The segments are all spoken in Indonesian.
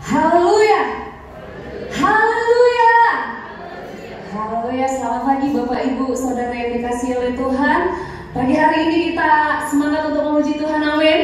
Haleluya. Haleluya. Haleluya. Selamat pagi Bapak Ibu Saudara yang dikasihi oleh Tuhan. Pagi hari ini kita semangat untuk memuji Tuhan, amin.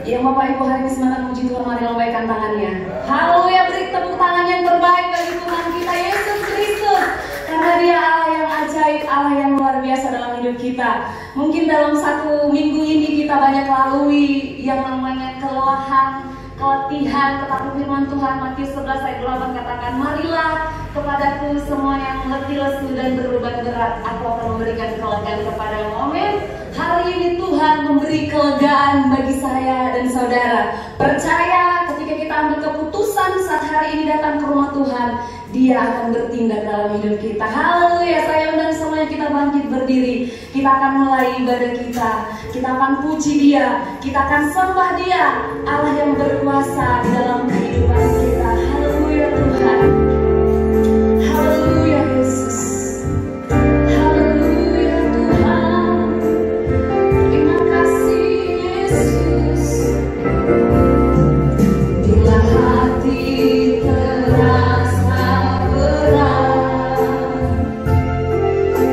Yang Bapak Ibu hari ini semangat memuji Tuhan, mari lambaikan tangannya. Haleluya, beri tepuk tangan yang terbaik bagi Tuhan kita Yesus Kristus. Karena Dia Allah yang ajaib, Allah yang luar biasa dalam hidup kita. Mungkin dalam satu minggu ini kita banyak lalui yang namanya kelelahan, keletihan, tetapi firman Tuhan Matius 11 ayat 8 katakan, marilah kepadaku semua yang letih lesu dan berbeban berat, aku akan memberikan kelegaan kepadamu. Amin. Hari ini Tuhan memberi kelegaan bagi saya dan saudara. Percaya ketika kita ambil keputusan saat hari ini datang ke rumah Tuhan, Dia akan bertindak dalam hidup kita. Haleluya. Saya undang semuanya kita bangkit berdiri. Kita akan mulai ibadah kita. Kita akan puji Dia. Kita akan sembah Dia, Allah yang berkuasa di dalam kehidupan kita. Haleluya Tuhan. Haleluya Yesus. Haleluya Tuhan. Terima kasih Yesus. Bila hati terasa berat,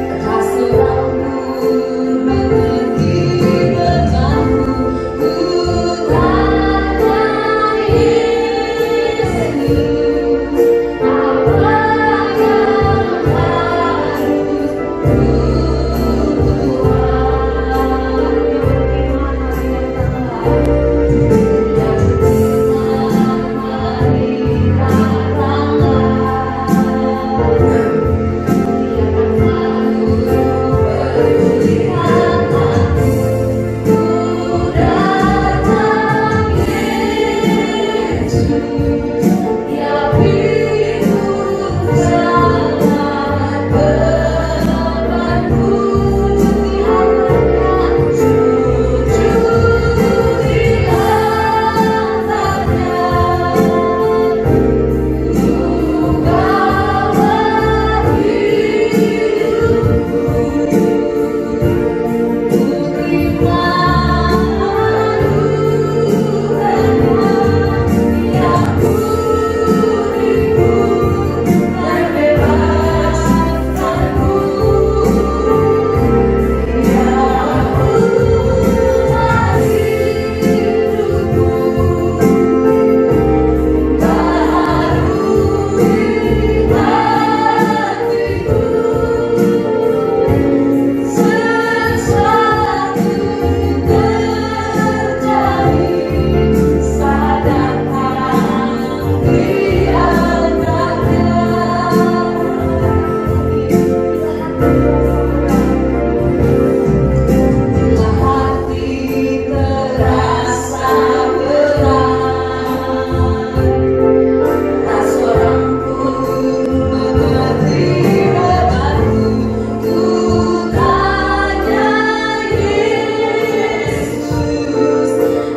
tak seorang pun mengerti bebanku. Ku tanya Yesus,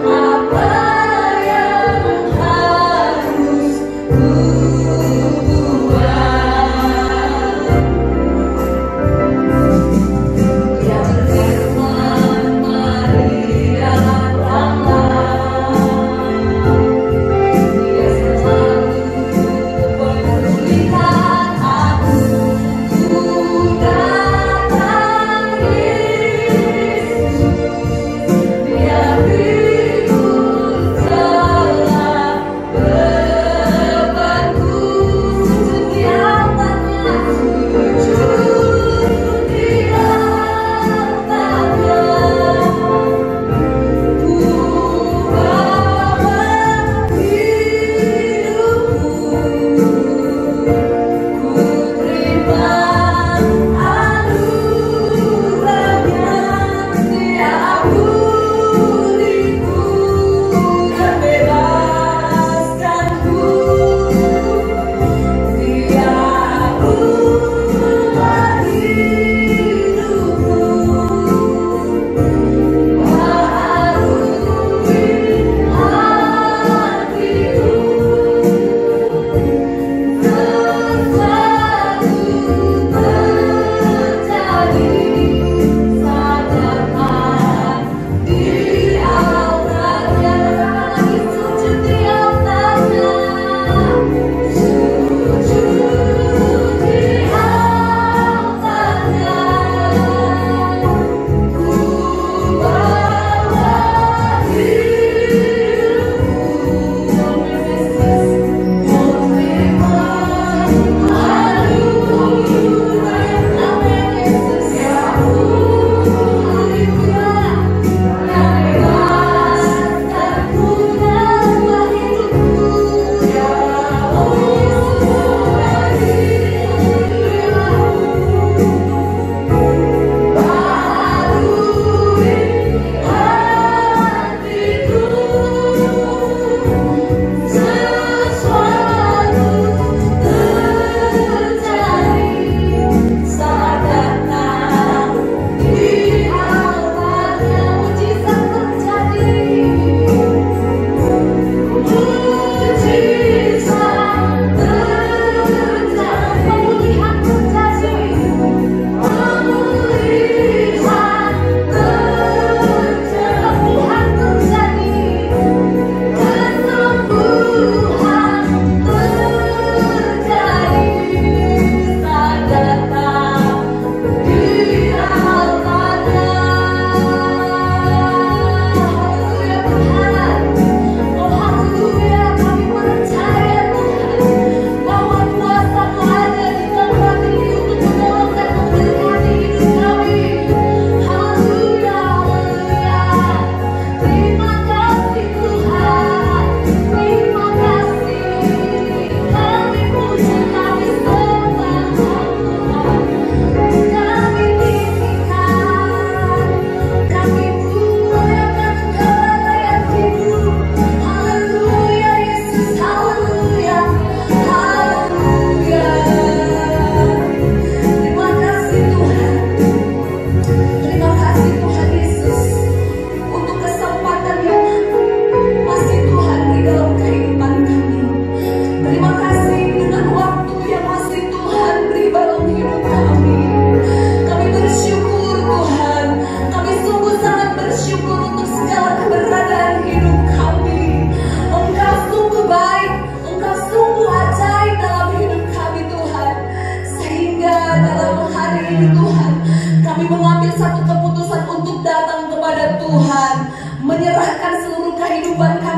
apa yang harus ku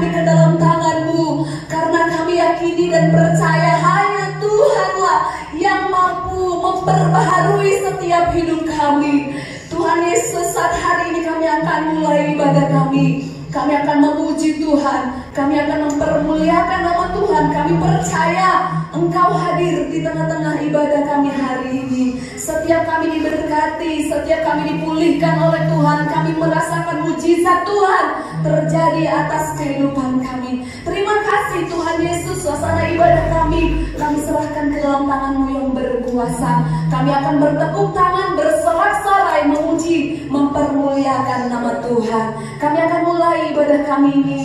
kami ke dalam tangan-Mu, karena kami yakini dan percaya hanya Tuhanlah yang mampu memperbaharui setiap hidup kami. Tuhan Yesus, saat hari ini kami akan mulai ibadah kami. Kami akan memuji Tuhan, kami akan mempermuliakan nama Tuhan. Kami percaya Engkau hadir di tengah-tengah ibadah kami hari ini. Setiap kami diberkati, setiap kami dipulihkan oleh Tuhan. Kami merasakan mujizat Tuhan terjadi atas kehidupan kami. Terima kasih Tuhan Yesus, suasana ibadah kami serahkan ke dalam tangan-Mu yang berkuasa. Kami akan bertepuk tangan, bersorak-sorai, memuji, mempermuliakan nama Tuhan. Kami akan mulai ibadah kami ini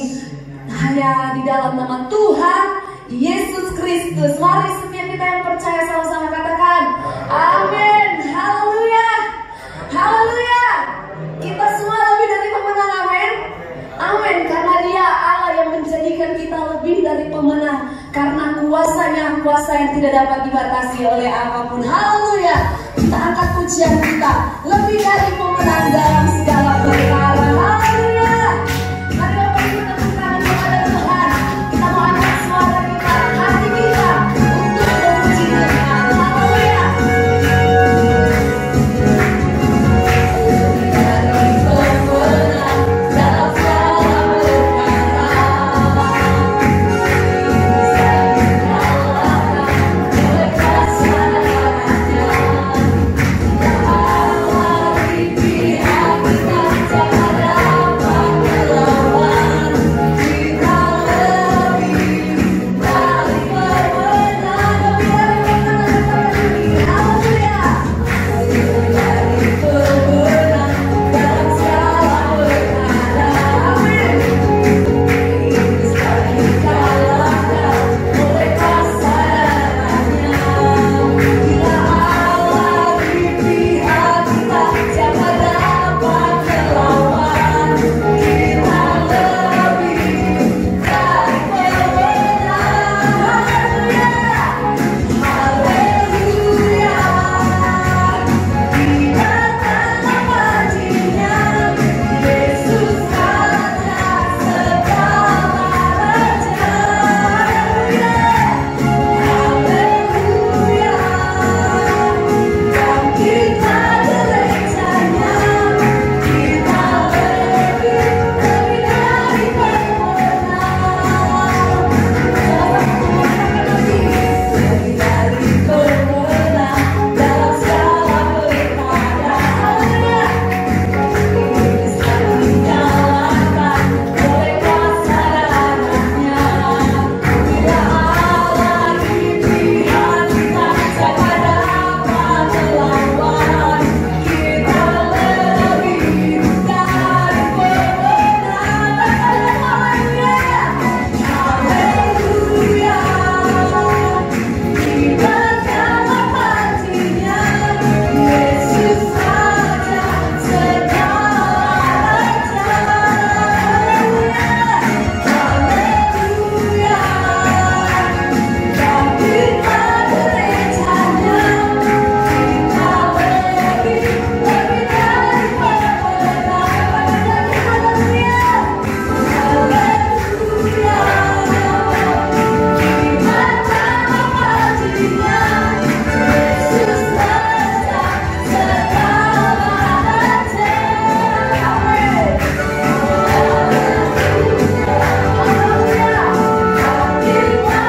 hanya di dalam nama Tuhan Yesus Kristus. Mari setiap kita yang percaya sama-sama katakan amin. Haleluya, haleluya. Kita semua lebih dari pemenang, amin. Amin, karena Dia Allah yang menjadikan kita lebih dari pemenang, karena kuasanya kuasa yang tidak dapat dibatasi oleh apapun. Haleluya. Kita angkat pujian kita, lebih dari pemenang dalam segala perkara. Haleluya. Mari Bapak Ibu tepuk tangan kepada Tuhan. Kita mau angkat suara kita, hati kita untuk memuji Tuhan. Haleluya. Dari pemenang dalam segala perkara, bisa dikalahkan oleh kuasa Dia. Allah di pihak kita, jangan dapat melawan. Kita lebih dari pemenang, lebih dari pemenang. Haleluya. Dari pemenang dalam segala perkara. Amin. Bisa dikalahkan oleh kuasa Dia. Bila Allah di pihak kita, siapa dapat melawan? Kita lebih dari pemenang. Haleluya, haleluya. Kita memujinya, Yesus Raja segala raja. Haleluya, dan kita gerejanya, kita lebih dari pemenang. Lebih dari pemenang dalam segala perkara. Haleluya. Bisa dikalahkan oleh kuasa Dia. Bila Allah di pihak kita, siapa dapat melawan? Kita lebih dari pemenang. Haleluya, haleluya. Kita memujinya, Yesus Raja segala raja. Haleluya, dan kita gerejanya, kita lebih dari pemenang. Haleluya, haleluya. Kita memujinya, Yesus Raja segala raja. Amin. Haleluya, dan kita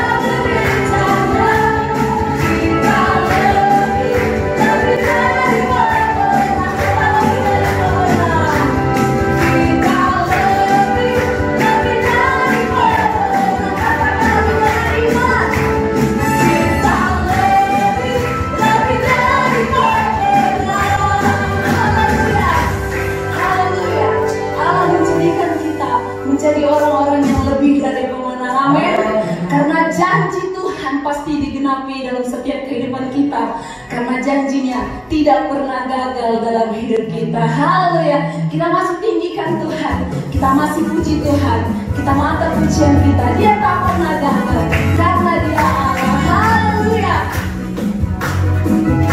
gerejanya, kita lebih dari pemenang. Kita lebih dari pemenang. Katakan dengan iman. Kita lebih dari pemenang. Haleluya, haleluya. Allah menjadikan kita menjadi orang-orang yang lebih dari pemenang. Amin. Karena janji Tuhan pasti digenapi dalam setiap kehidupan kita. Karena janjinya tidak pernah gagal dalam hidup kita. Haleluya. Kita masih tinggikan Tuhan, kita masih puji Tuhan, kita mengangkat pujian kita. Dia tak pernah gagal karena Dia Allah. Haleluya. Dia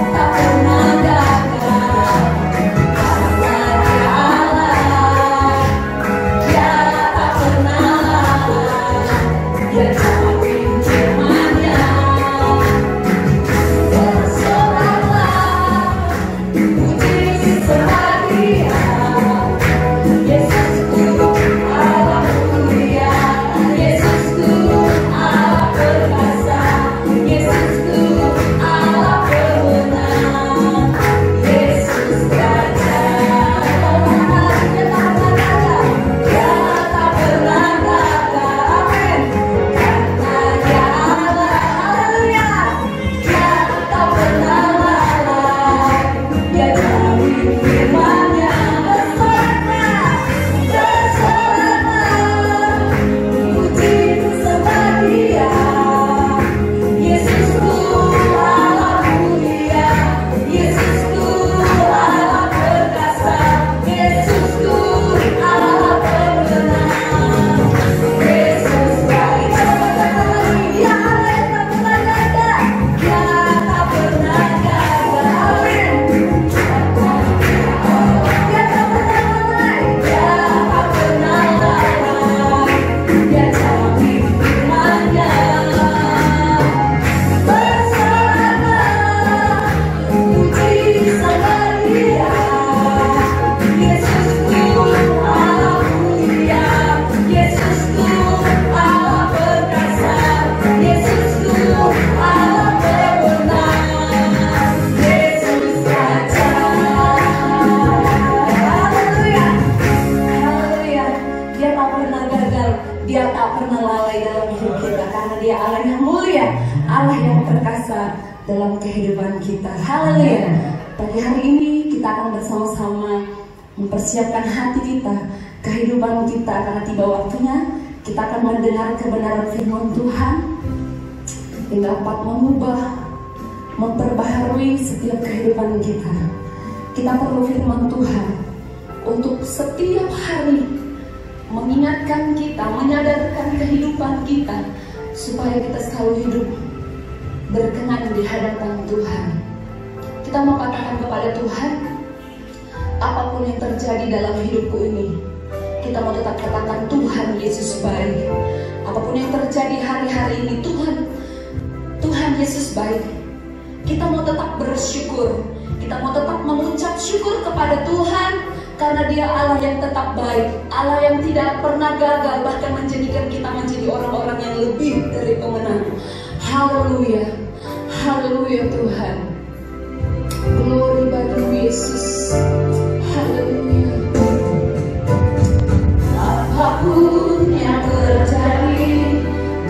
tak pernah gagal karena Dia Allah. Dia tak pernah lalai dalam hidup kita, karena Dia Allah yang mulia, Allah yang perkasa dalam kehidupan kita. Haleluya. Pagi hari ini kita akan bersama-sama mempersiapkan hati kita, kehidupan kita, karena tiba waktunya kita akan mendengar kebenaran firman Tuhan yang dapat mengubah, memperbaharui setiap kehidupan kita. Kita perlu firman Tuhan untuk setiap hari mengingatkan kita, menyadarkan kehidupan kita, supaya kita selalu hidup berkenan di hadapan Tuhan. Kita mau katakan kepada Tuhan, apapun yang terjadi dalam hidupku ini, kita mau tetap katakan Tuhan Yesus baik. Apapun yang terjadi hari-hari ini, Tuhan Yesus baik. Kita mau tetap bersyukur, kita mau tetap mengucap syukur kepada Tuhan, karena Dia Allah yang tetap baik, Allah yang tidak pernah gagal, bahkan menjadikan kita menjadi orang-orang yang lebih dari pemenang. Haleluya, haleluya Tuhan. Glory bagi Yesus. Haleluya. Apapun yang terjadi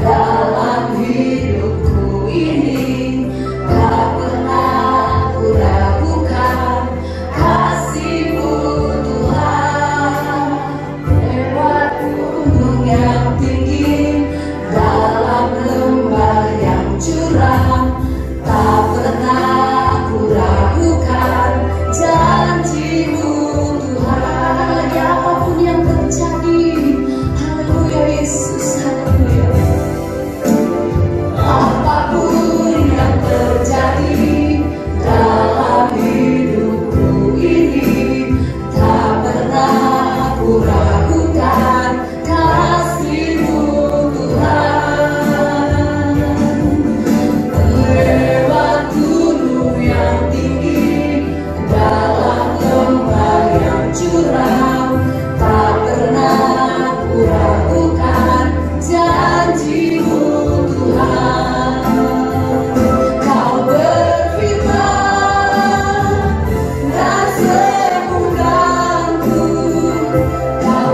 dalam hidupku ini, tak pernah ku ragukan kasih-Mu Tuhan. Lewat gunung yang tinggi, dalam lembah yang curam, tak pernah ku ragukan janji-Mu Tuhan. Apapun yang terjadi, haleluya Yesus, haleluya. Apapun yang terjadi dalam hidupku ini, tak pernah ku ragukan kasih-Mu Tuhan. Lewat gunung yang tinggi, dalam lembah yang curam, tak pernah ku ragukan janji-Mu Tuhan. Kau berfirman dan sembuhkanku, Kau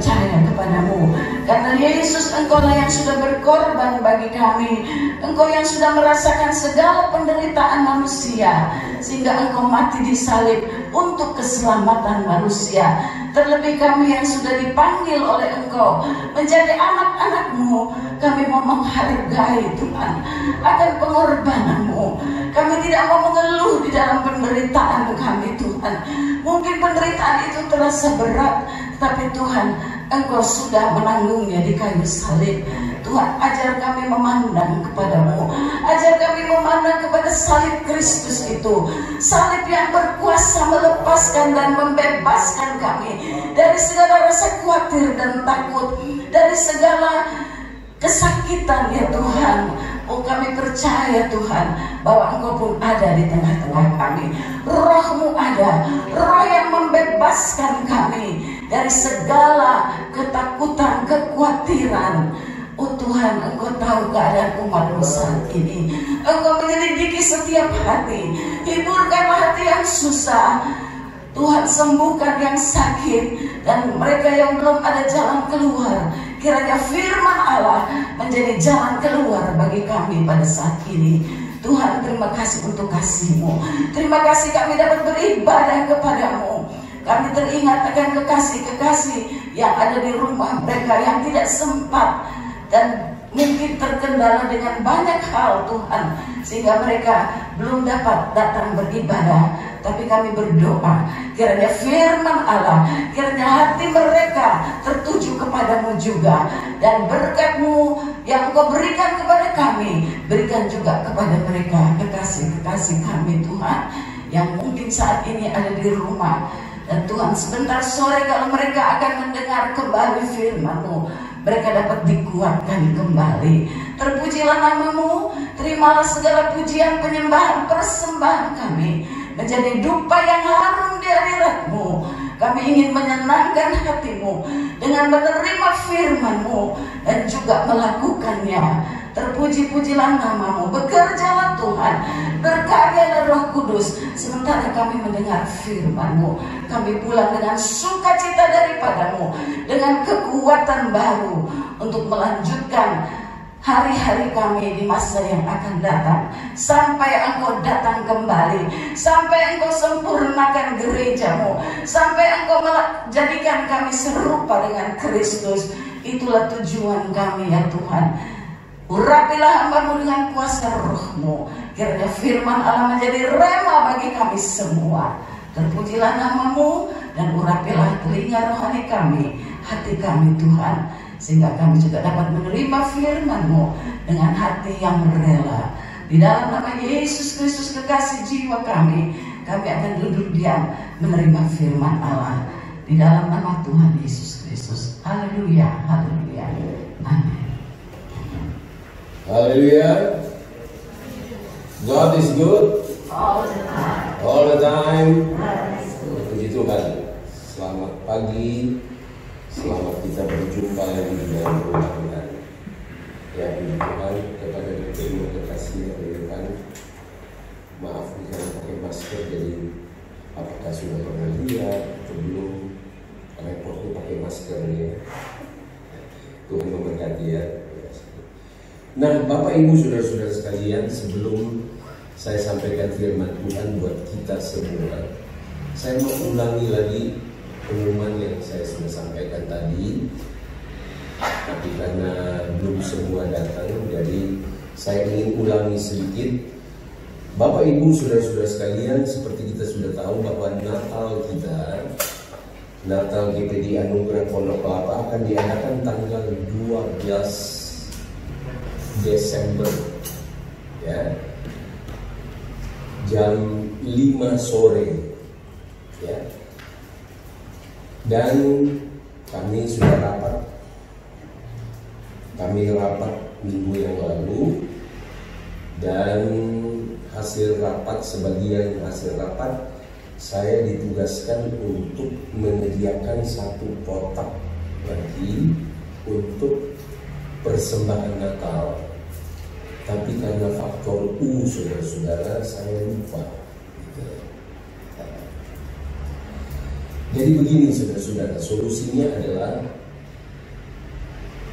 percaya kepadamu. Karena Yesus, Engkaulah yang sudah berkorban bagi kami. Engkau yang sudah merasakan segala penderitaan manusia, sehingga Engkau mati di salib untuk keselamatan manusia. Terlebih kami yang sudah dipanggil oleh Engkau menjadi anak-anak-Mu, kami mau menghargai Tuhan akan pengorbanan-Mu. Kami tidak mau mengeluh di dalam penderitaan kami Tuhan. Mungkin penderitaan itu terasa berat, tapi Tuhan, Engkau sudah menanggungnya di kayu salib. Tuhan, ajar kami memandang kepadamu. Ajar kami memandang kepada salib Kristus itu. Salib yang berkuasa melepaskan dan membebaskan kami dari segala rasa khawatir dan takut, dari segala kesakitan ya Tuhan. Oh, kami percaya Tuhan bahwa Engkau pun ada di tengah-tengah kami. Roh-Mu ada, Roh yang membebaskan kami dari segala ketakutan, kekhawatiran. Oh Tuhan, Engkau tahu keadaan umat-Mu saat ini. Engkau menyelidiki setiap hati. Hiburkanlah hati yang susah. Tuhan, sembuhkan yang sakit, dan mereka yang belum ada jalan keluar, kiranya firman Allah menjadi jalan keluar bagi kami pada saat ini. Tuhan, terima kasih untuk kasih-Mu. Terima kasih kami dapat beribadah kepadamu. Kami teringat akan kekasih-kekasih yang ada di rumah mereka yang tidak sempat dan mungkin terkendala dengan banyak hal Tuhan, sehingga mereka belum dapat datang beribadah. Tapi kami berdoa, kiranya firman Allah, kiranya hati mereka tertuju kepadamu juga, dan berkat-Mu yang Engkau berikan kepada kami, berikan juga kepada mereka, kekasih-kekasih kami Tuhan, yang mungkin saat ini ada di rumah. Dan Tuhan, sebentar sore kalau mereka akan mendengar kembali firman-Mu, mereka dapat dikuatkan kembali. Terpujilah nama-Mu, terimalah segala pujian, penyembahan, persembahan kami menjadi dupa yang harum di hadirat-Mu. Kami ingin menyenangkan hati-Mu dengan menerima firman-Mu dan juga melakukannya. Terpuji-pujilah nama-Mu, bekerjalah Tuhan, berkaryalah Roh Kudus. Sementara kami mendengar firman-Mu, kami pulang dengan sukacita daripada-Mu, dengan kekuatan baru untuk melanjutkan hari-hari kami di masa yang akan datang, sampai Engkau datang kembali, sampai Engkau sempurnakan gereja-Mu, sampai Engkau jadikan kami serupa dengan Kristus. Itulah tujuan kami ya Tuhan. Urapilah hamba-Mu dengan kuasa Roh-Mu, kiranya firman Allah menjadi rema bagi kami semua. Terpujilah nama-Mu, dan urapilah telinga rohani kami, hati kami Tuhan, sehingga kami juga dapat menerima firman-Mu dengan hati yang rela. Di dalam nama Yesus Kristus, kekasih jiwa kami akan duduk diam menerima firman Allah. Di dalam nama Tuhan Yesus Kristus. Haleluya, haleluya, amin. Haleluya. God is good all the time. All the time. Puji Tuhan. Selamat pagi. Selamat kita berjumpa lagi di dalam rumah Tuhan. Ya, puji Tuhan kepada terima kasih Tuhan. Maaf jika pakai masker, jadi apakah sudah pernah lihat atau belum? Repotnya pakai masker ya. Tuhan memberkati ya. Nah, Bapak Ibu saudara-saudara sekalian, sebelum saya sampaikan firman Tuhan buat kita semua, saya mau ulangi lagi pengumuman yang saya sudah sampaikan tadi. Tapi karena belum semua datang, jadi saya ingin ulangi sedikit. Bapak Ibu saudara-saudara sekalian, seperti kita sudah tahu bahwa Natal GPD Anugerah Pondok Kelapa akan diadakan tanggal 12 Desember ya, jam 5 sore ya. Dan kami sudah rapat minggu yang lalu, dan sebagian hasil rapat saya ditugaskan untuk menyediakan satu kotak lagi untuk persembahan Natal. Tapi karena faktor saudara-saudara, saya lupa. Jadi begini saudara-saudara, solusinya adalah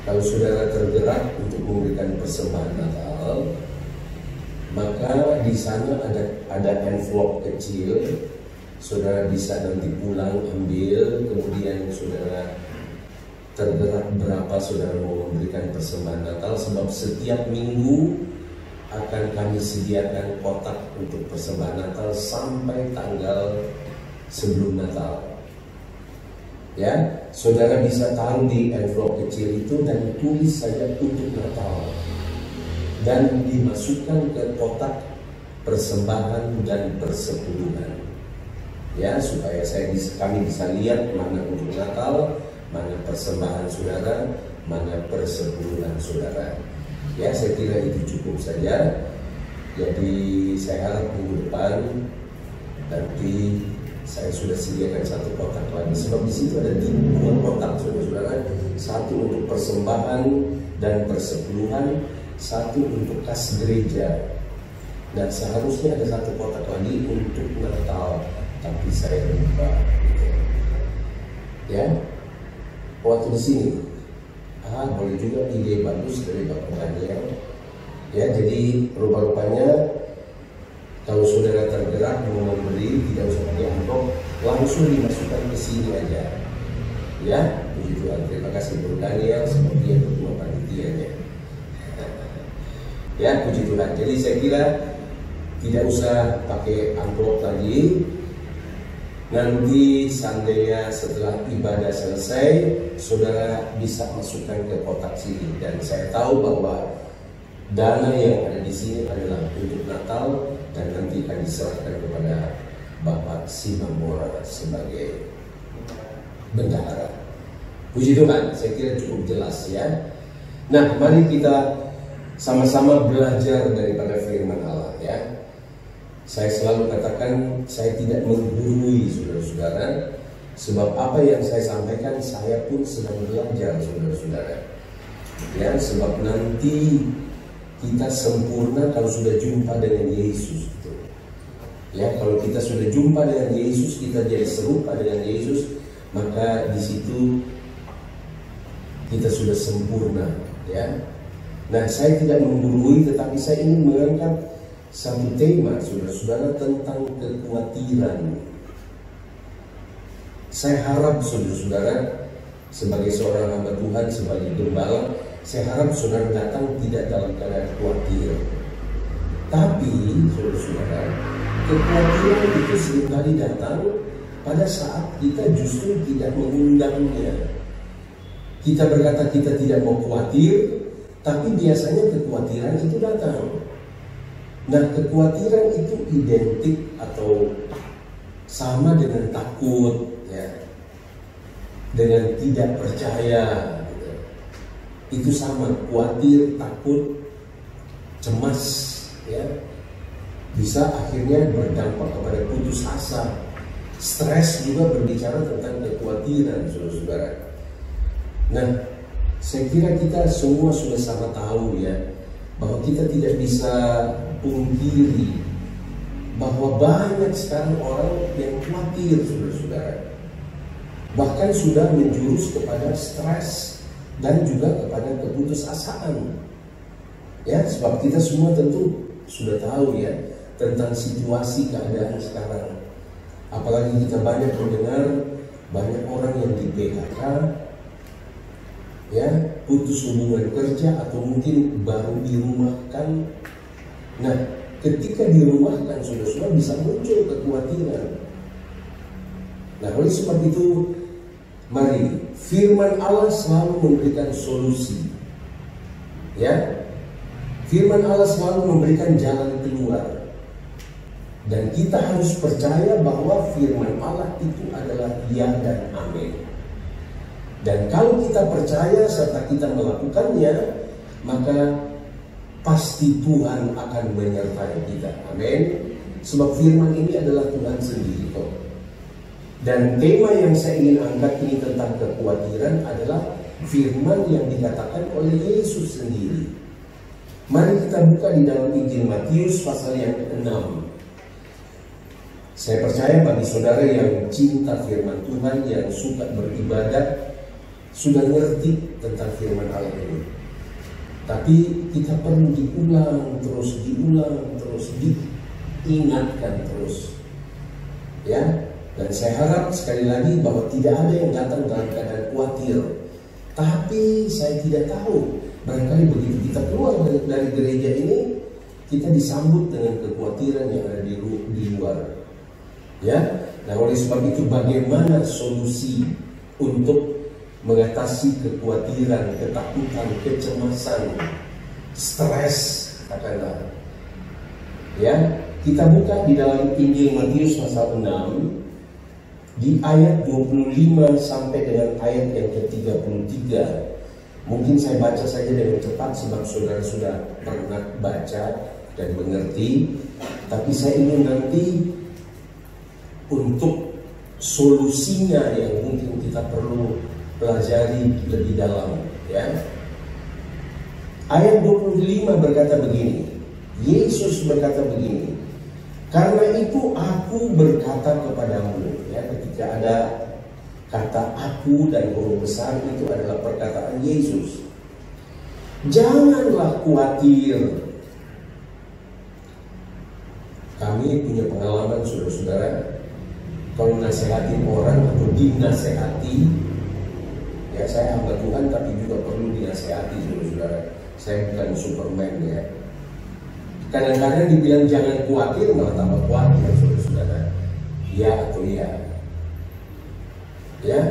kalau saudara tergerak untuk memberikan persembahan Natal, maka di sana ada envelope kecil. Saudara bisa nanti pulang ambil, kemudian saudara tergerak berapa saudara mau memberikan persembahan Natal, sebab setiap minggu akan kami sediakan kotak untuk persembahan Natal sampai tanggal sebelum Natal. Ya, saudara bisa taruh di envelope kecil itu dan tulis saja untuk Natal dan dimasukkan ke kotak persembahan dan persepuluhan. Ya, supaya kami bisa lihat mana untuk Natal, mana persembahan saudara, mana persepuluhan saudara. Ya, saya kira itu cukup saja. Jadi saya harap minggu depan nanti saya sudah sediakan satu kotak lagi, sebab di situ ada 2 kotak saudara-saudara, satu untuk persembahan dan persepuluhan, satu untuk kas gereja. Dan seharusnya ada satu kotak lagi untuk Natal, tapi saya lupa. Ya, waktu di sini, boleh juga ide bagus dari Bapak Daniel. Ya, jadi rupa-rupanya kalau saudara tergerak mau memberi, tidak usah pakai amplop, langsung dimasukkan ke sini aja. Ya, puji Tuhan. Terima kasih Bapak Daniel, seperti yang ketua panitianya. Ya, puji Tuhan. Jadi saya kira tidak usah pakai amplop lagi. Nanti seandainya setelah ibadah selesai, saudara bisa masukkan ke kotak sini. Dan saya tahu bahwa dana yang ada di sini adalah untuk Natal dan nanti akan diserahkan kepada Bapak Simamora sebagai bendahara. Puji Tuhan, saya kira cukup jelas ya. Nah, mari kita sama-sama belajar daripada firman Allah ya. Saya selalu katakan saya tidak menggurui saudara-saudara, sebab apa yang saya sampaikan saya pun sedang belajar saudara-saudara. Ya, sebab nanti kita sempurna kalau sudah jumpa dengan Yesus. Ya, kalau kita sudah jumpa dengan Yesus, kita jadi serupa dengan Yesus, maka di situ kita sudah sempurna. Ya. Nah, saya tidak menggurui, tetapi saya ingin mengangkat satu tema saudara-saudara tentang kekhawatiran. Saya harap saudara-saudara sebagai seorang hamba Tuhan, sebagai gembala, saya harap saudara datang tidak dalam keadaan khawatir. Tapi saudara-saudara, kekhawatiran itu seringkali datang pada saat kita justru tidak mengundangnya. Kita berkata kita tidak mau khawatir, tapi biasanya kekhawatiran itu datang. Nah, kekhawatiran itu identik atau sama dengan takut, ya, dengan tidak percaya. Gitu. Itu sama, khawatir, takut, cemas, ya, bisa akhirnya berdampak kepada putus asa. Stres juga berbicara tentang kekhawatiran, saudara-saudara. Nah, saya kira kita semua sudah sama tahu ya, bahwa kita tidak bisa pungkiri bahwa banyak sekarang orang yang khawatir, saudara-saudara. Bahkan sudah menjurus kepada stres dan juga kepada keputusasaan. Ya, sebab kita semua tentu sudah tahu ya tentang situasi keadaan sekarang. Apalagi kita banyak mendengar banyak orang yang di PHK, ya, putus hubungan kerja atau mungkin baru dirumahkan. Nah, ketika dirumahkan saudara-saudara bisa muncul kekhawatiran. Nah, oleh sebab itu, mari firman Allah selalu memberikan solusi. Ya, firman Allah selalu memberikan jalan keluar. Dan kita harus percaya bahwa firman Allah itu adalah ya dan amin. Dan kalau kita percaya serta kita melakukannya, maka pasti Tuhan akan menyertai kita. Amin. Sebab firman ini adalah Tuhan sendiri kok. Dan tema yang saya ingin angkat ini tentang kekhawatiran adalah firman yang dikatakan oleh Yesus sendiri. Mari kita buka di dalam Injil Matius pasal yang ke-6. Saya percaya bagi saudara yang cinta firman Tuhan, yang suka beribadat, sudah ngerti tentang firman Allah ini. Tapi kita perlu diulang terus, diingatkan terus. Ya, dan saya harap sekali lagi bahwa tidak ada yang datang dalam keadaan khawatir. Tapi saya tidak tahu, barangkali begitu kita keluar dari gereja ini, kita disambut dengan kekhawatiran yang ada di luar. Ya, nah oleh sebab itu bagaimana solusi untuk mengatasi kekhawatiran, ketakutan, kecemasan, stres, katakanlah. Ya, kita buka di dalam Injil Matius pasal 6 di ayat 25 sampai dengan ayat yang ke-33. Mungkin saya baca saja dengan cepat sebab saudara sudah pernah baca dan mengerti, tapi saya ingin nanti untuk solusinya yang mungkin kita perlu pelajari lebih dalam, ya. Ayat 25 berkata begini. Yesus berkata begini, karena itu aku berkata kepadamu, ya, ketika ada kata aku dan huruf besar itu adalah perkataan Yesus. Janganlah khawatir. Kami punya pengalaman saudara-saudara, kalau nasihatin orang atau dinasehati, ya saya hamba Tuhan tapi juga perlu dinasehati saudara-saudara. Saya bukan Superman, ya. Kadang-kadang dibilang jangan khawatir, malah tambah khawatir saudara-saudara. Ya atau ya. Ya.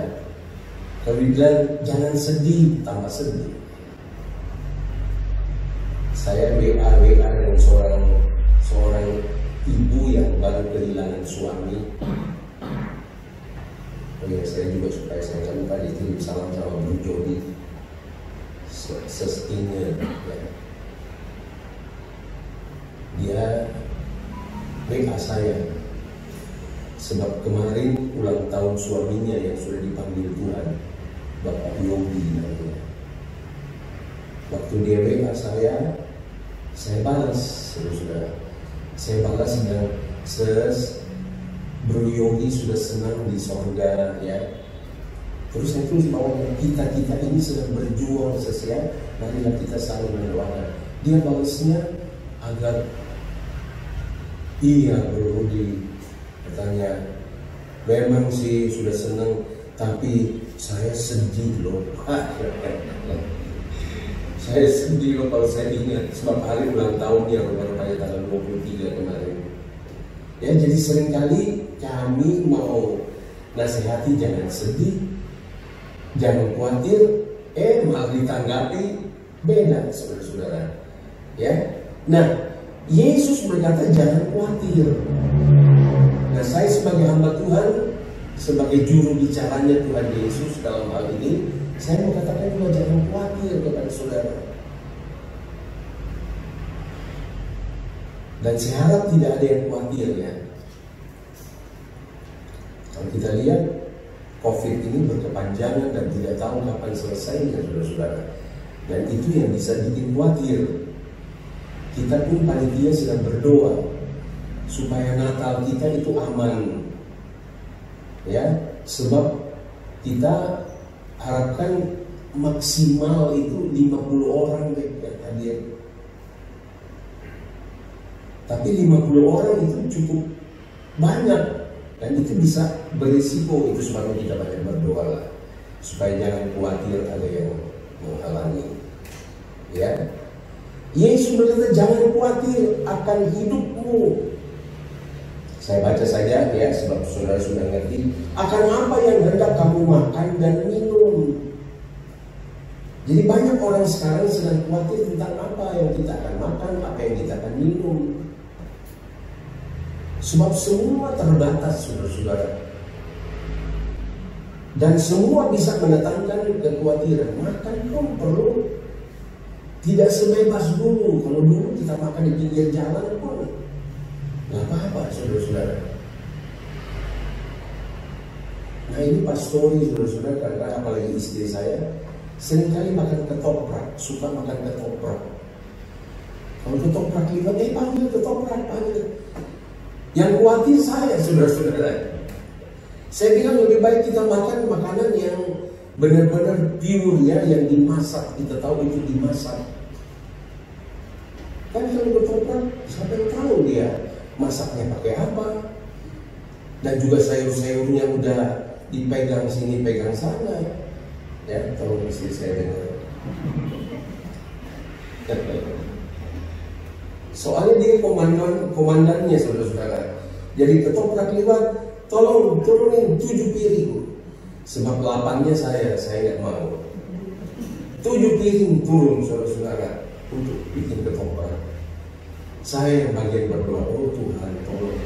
Kalau dibilang jangan sedih, tambah sedih. Saya WA dengan seorang ibu yang baru kehilangan suami. Oh ya, saya juga supaya saya jangan lupa dikirim salam sama Bu Jody sestinya, ya. Dia WA saya sebab kemarin ulang tahun suaminya yang sudah dipanggil Tuhan, Bapak Yogi namanya. Waktu dia WA saya balas, saudara. Saya balas dengan Bro Yogi sudah senang di sorga, ya. Terus saya tulis bahwa kita ini sedang berjuang sesiap, marilah kita saling mendoakan. Dia balasnya agar iya Bro Rudi, katanya memang sih sudah senang, tapi saya sedih loh. Saya sedih loh kalau saya ingat sebab hari ulang tahunnya rupanya tanggal 23 kemarin. Ya, jadi seringkali kami mau nasihati jangan sedih, jangan khawatir, malah ditanggapi beda saudara-saudara. Ya, nah Yesus berkata jangan khawatir. Nah saya sebagai hamba Tuhan, sebagai juru bicaranya Tuhan Yesus dalam hal ini, saya mau katakan juga jangan khawatir kepada saudara. Dan saya harap tidak ada yang khawatir, ya. Kalau kita lihat COVID ini berkepanjangan dan tidak tahu kapan selesainya, saudara-saudara. Dan itu yang bisa bikin khawatir. Kita pun panitia sedang berdoa supaya Natal kita itu aman, ya. Sebab kita harapkan maksimal itu 50 orang yang hadir. Tapi 50 orang itu cukup banyak dan itu bisa berisiko. Itu sebabnya kita banyak berdoa lah, supaya jangan khawatir ada yang menghalangi, ya. Yesus berkata jangan khawatir akan hidupmu. Saya baca saja, ya, sebab saudara sudah ngerti. Akan apa yang hendak kamu makan dan minum. Jadi banyak orang sekarang sedang khawatir tentang apa yang kita akan makan, apa yang kita akan minum. Sebab semua terbatas, saudara-saudara. Dan semua bisa mendatangkan kekhawatiran. Makan pun perlu tidak sebebas dulu. Kalau dulu kita makan di pinggir jalan pun nggak apa-apa, saudara-saudara. Nah ini pastori, saudara-saudara, karena apalagi istri saya seringkali makan ketoprak, suka makan ketoprak. Kalau ketoprak lihat, panggil ketoprak, panggil. Yang khawatir saya, saudara-saudara. Saya bilang lebih baik kita makan makanan yang benar-benar pure ya, yang dimasak, kita tahu itu dimasak. Kan kalau ketoprak, siapa yang tahu dia masaknya pakai apa? Dan juga sayur-sayurnya udah dipegang sini, pegang sana. Ya, tolong istri saya dengar. Soalnya dia komandannya, saudara-saudara. Jadi ketoprak lewat, tolong turunin 7 piring. Sebab 8-nya saya nggak mau. 7 piring turun, saudara-saudara, untuk bikin ketoprak. Saya yang bagian berdoa, oh Tuhan, tolong.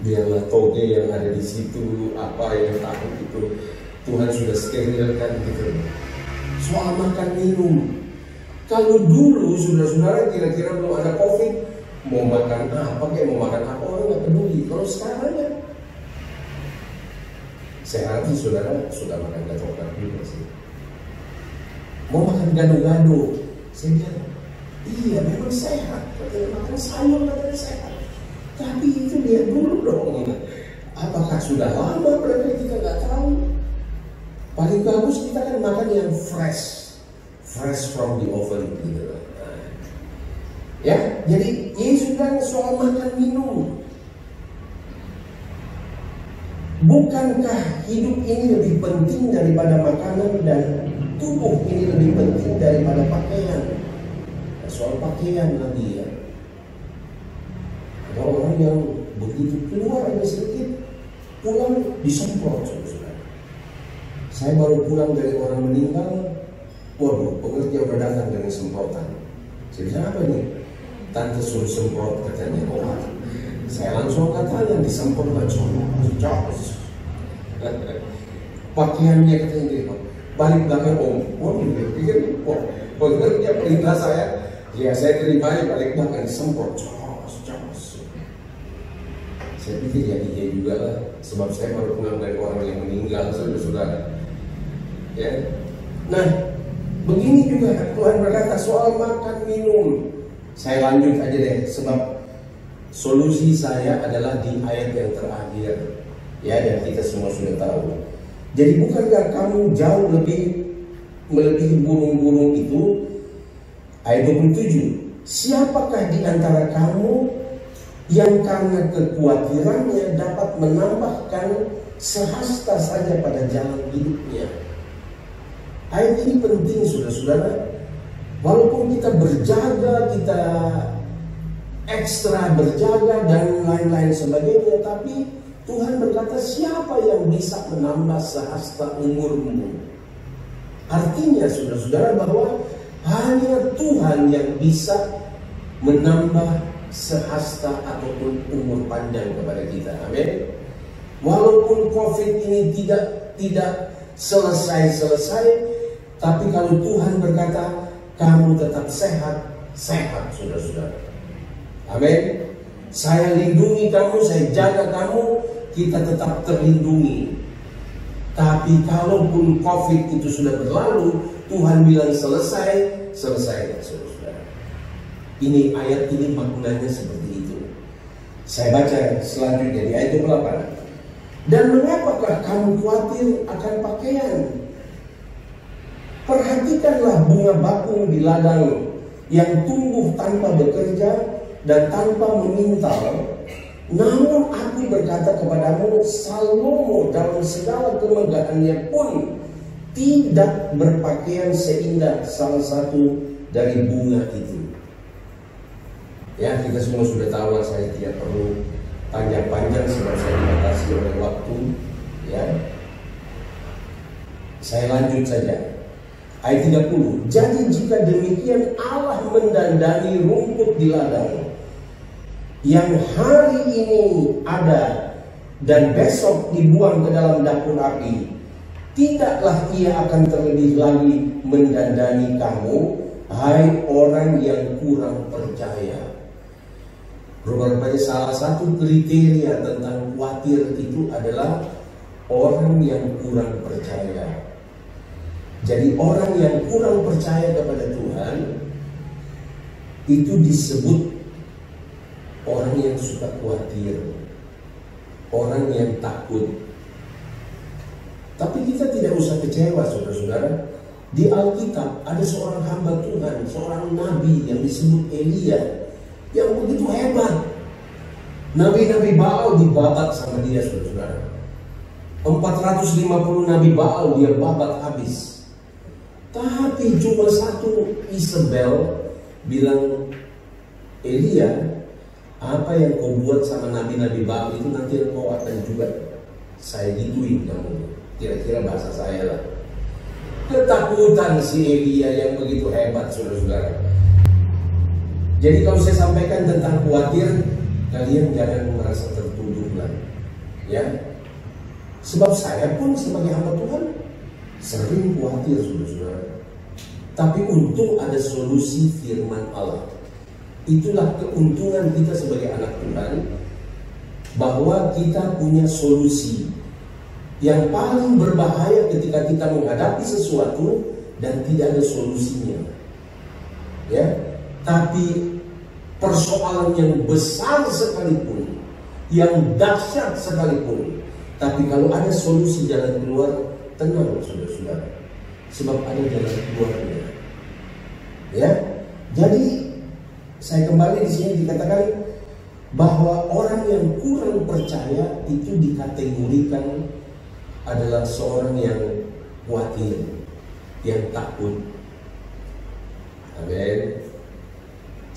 Biarlah toge yang ada di situ, apa yang takut itu, Tuhan sudah sterilkan gitu. Soal makan minum, kalau dulu saudara-saudara kira-kira belum ada COVID, mau makan apa kayak mau makan apa orang nggak peduli. Kalau sekarang ya, saya nanti saudara sudah makan ketoprak juga sih. Mau makan gado-gado, saya bilang, iya memang sehat, katanya makan sayur katanya sehat. Tapi itu lihat dulu dong, apakah sudah lama berarti kita nggak tahu. Paling bagus kita kan makan yang fresh from the oven gitu. Ya, jadi Yesus bilang soal makan minum. Bukankah hidup ini lebih penting daripada makanan dan tubuh ini lebih penting daripada pakaian? Nah, soal pakaian lagi ya. Ada orang yang begitu keluar hanya sedikit, pulang disemprot, saudara. Saya baru pulang dari orang meninggal, waduh, pengerja udah datang dengan semprotan. Saya bilang, apa nih? Tante suruh semprot, katanya. Oh, saya langsung katanya disemprot aja. Pakaiannya katanya gitu. Balik belakang waduh, dia pikir, wah, pengerja perintah saya. Ya, saya terima balik belakang disemprot. Saya pikir ya iya juga lah, sebab saya baru pulang dari orang yang meninggal, saudara-saudara. Ya, nah begini juga Tuhan berkata soal makan minum. Saya lanjut aja deh, sebab solusi saya adalah di ayat yang terakhir, ya, dan kita semua sudah tahu. Jadi bukankah kamu jauh lebih melebihi burung-burung itu? Ayat 27. Siapakah di antara kamu yang karena kekhawatirannya dapat menambahkan sehasta saja pada jalan hidupnya? Ayat ini penting, saudara-saudara. Walaupun kita berjaga, kita ekstra berjaga dan lain-lain sebagainya, tapi Tuhan berkata, siapa yang bisa menambah sehasta umurmu? Artinya, saudara-saudara, bahwa hanya Tuhan yang bisa menambah sehasta ataupun umur panjang kepada kita. Amin. Walaupun COVID ini tidak selesai, tapi kalau Tuhan berkata kamu tetap sehat, saudara-saudara. Amin. Saya lindungi kamu, saya jaga kamu, kita tetap terlindungi. Tapi kalaupun COVID itu sudah berlalu, Tuhan bilang selesai, saudara-saudara. Ini ayat ini maknanya seperti itu. Saya baca selanjutnya di ayat 28. Dan mengapakah kamu khawatir akan pakaian? Perhatikanlah bunga bakung di ladang yang tumbuh tanpa bekerja dan tanpa memintal. Namun aku berkata kepadamu, Salomo dalam segala kemegahannya pun tidak berpakaian seindah salah satu dari bunga itu. Ya, kita semua sudah tahu lah, saya tidak perlu panjang-panjang sebab saya dibatasi oleh waktu. Ya, saya lanjut saja. Ayat 30. Jadi jika demikian Allah mendandani rumput di ladang yang hari ini ada dan besok dibuang ke dalam dapur api, tidaklah Ia akan terlebih lagi mendandani kamu, hai orang yang kurang percaya. Rupanya salah satu kriteria tentang khawatir itu adalah orang yang kurang percaya. Jadi orang yang kurang percaya kepada Tuhan itu disebut orang yang suka khawatir, orang yang takut. Tapi kita tidak usah kecewa, saudara-saudara. Di Alkitab ada seorang hamba Tuhan, seorang nabi yang disebut Elia, yang begitu hebat. Nabi-nabi Baal dibabat sama dia, saudara-saudara. 450 nabi Baal dia babat habis. Tapi cuma satu Isabel bilang, Elia, apa yang kau buat sama nabi-nabi Baal itu nanti kau akan juga saya gituin kamu. Kira-kira bahasa saya lah. Ketakutan si Elia yang begitu hebat, saudara-saudara. Jadi kalau saya sampaikan tentang khawatir, kalian jangan merasa tertuduh lagi, ya. Sebab saya pun sebagai hamba Tuhan sering khawatir, saudara-saudara. Tapi untung ada solusi firman Allah. Itulah keuntungan kita sebagai anak Tuhan, bahwa kita punya solusi. Yang paling berbahaya ketika kita menghadapi sesuatu dan tidak ada solusinya, ya. Tapi persoalan yang besar sekalipun, yang dahsyat sekalipun, tapi kalau ada solusi jalan keluar, tenang saudara-saudara, sebab ada jalan keluarnya, ya. Jadi saya kembali di sini dikatakan bahwa orang yang kurang percaya itu dikategorikan adalah seorang yang khawatir, yang takut. Amin.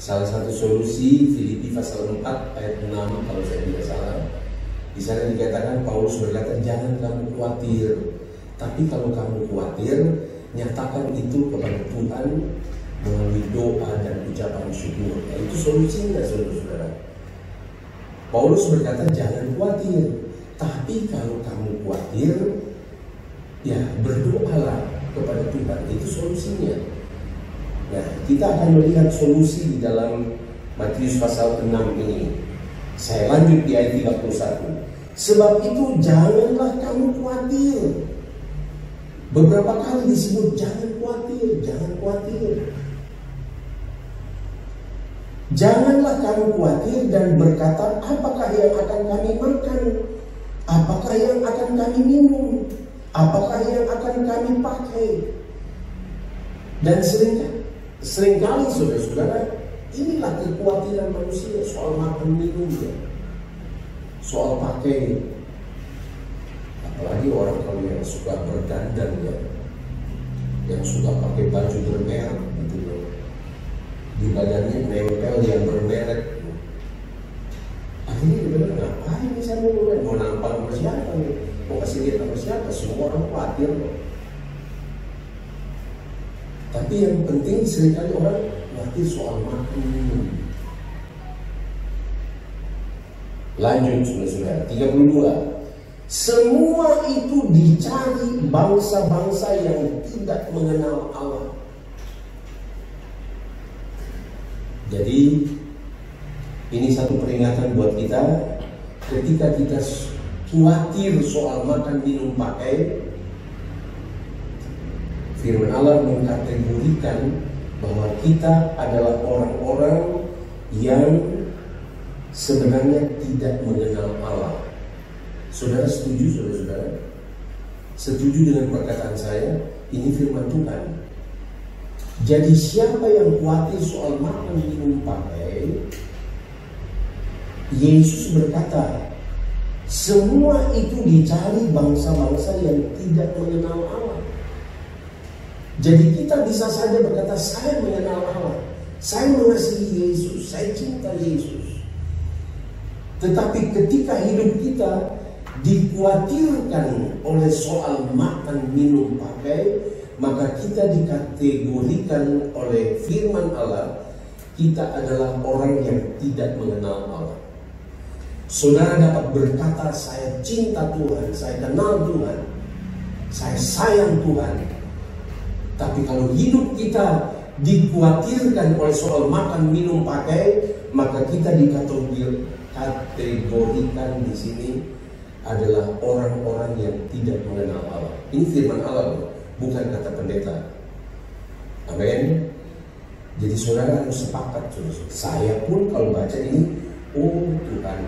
Salah satu solusi Filipi pasal 4 ayat 6 kalau saya tidak salah. Di sana dikatakan Paulus berkata, jangan kamu khawatir, tapi kalau kamu khawatir, nyatakan itu kepada Tuhan melalui doa dan ucapan syukur. Nah, itu solusinya, saudara-saudara. Paulus berkata jangan khawatir, tapi kalau kamu khawatir, ya berdoalah kepada Tuhan. Itu solusinya. Nah, kita akan melihat solusi di dalam Matius pasal 6 ini. Saya lanjut di ayat 31. Sebab itu janganlah kamu khawatir. Beberapa kali disebut jangan khawatir, jangan khawatir. Janganlah kamu khawatir dan berkata, apakah yang akan kami makan? Apakah yang akan kami minum? Apakah yang akan kami pakai? Dan seringkali saudara-saudara, inilah kekhawatiran manusia soal makan minum, ya. Soal pakai. Apalagi orang kalau yang suka berdandan, ya, yang suka pakai baju bermerek gitu loh. Di badannya nempel yang bermerek. Akhirnya dia bilang, ngapain nih saya mau nampak sama siapa nih? Mau kasih lihat sama siapa? Semua orang khawatir loh. Tapi yang penting seringkali orang khawatir soal makan minum. Lanjut saudara-saudara, 32. Semua itu dicari bangsa-bangsa yang tidak mengenal Allah. Jadi ini satu peringatan buat kita. Ketika kita khawatir soal makan minum pakai, firman Allah mengkategorikan bahwa kita adalah orang-orang yang sebenarnya tidak mengenal Allah. Saudara setuju, saudara-saudara? Setuju dengan perkataan saya? Ini firman Tuhan. Jadi siapa yang khawatir soal makan minum pakai, Yesus berkata, semua itu dicari bangsa-bangsa yang tidak mengenal Allah. Jadi kita bisa saja berkata, saya mengenal Allah, saya mengasihi Yesus, saya cinta Yesus. Tetapi ketika hidup kita dikhawatirkan oleh soal makan minum pakai, maka kita dikategorikan oleh firman Allah, kita adalah orang yang tidak mengenal Allah. Saudara dapat berkata, saya cinta Tuhan, saya kenal Tuhan, saya sayang Tuhan. Tapi kalau hidup kita dikhawatirkan oleh soal makan minum pakai, maka kita dikategorikan di sini adalah orang-orang yang tidak mengenal Allah. Ini firman Allah, bukan kata pendeta. Amin. Jadi saudara harus sepakat. Saya pun kalau baca ini, oh Tuhan,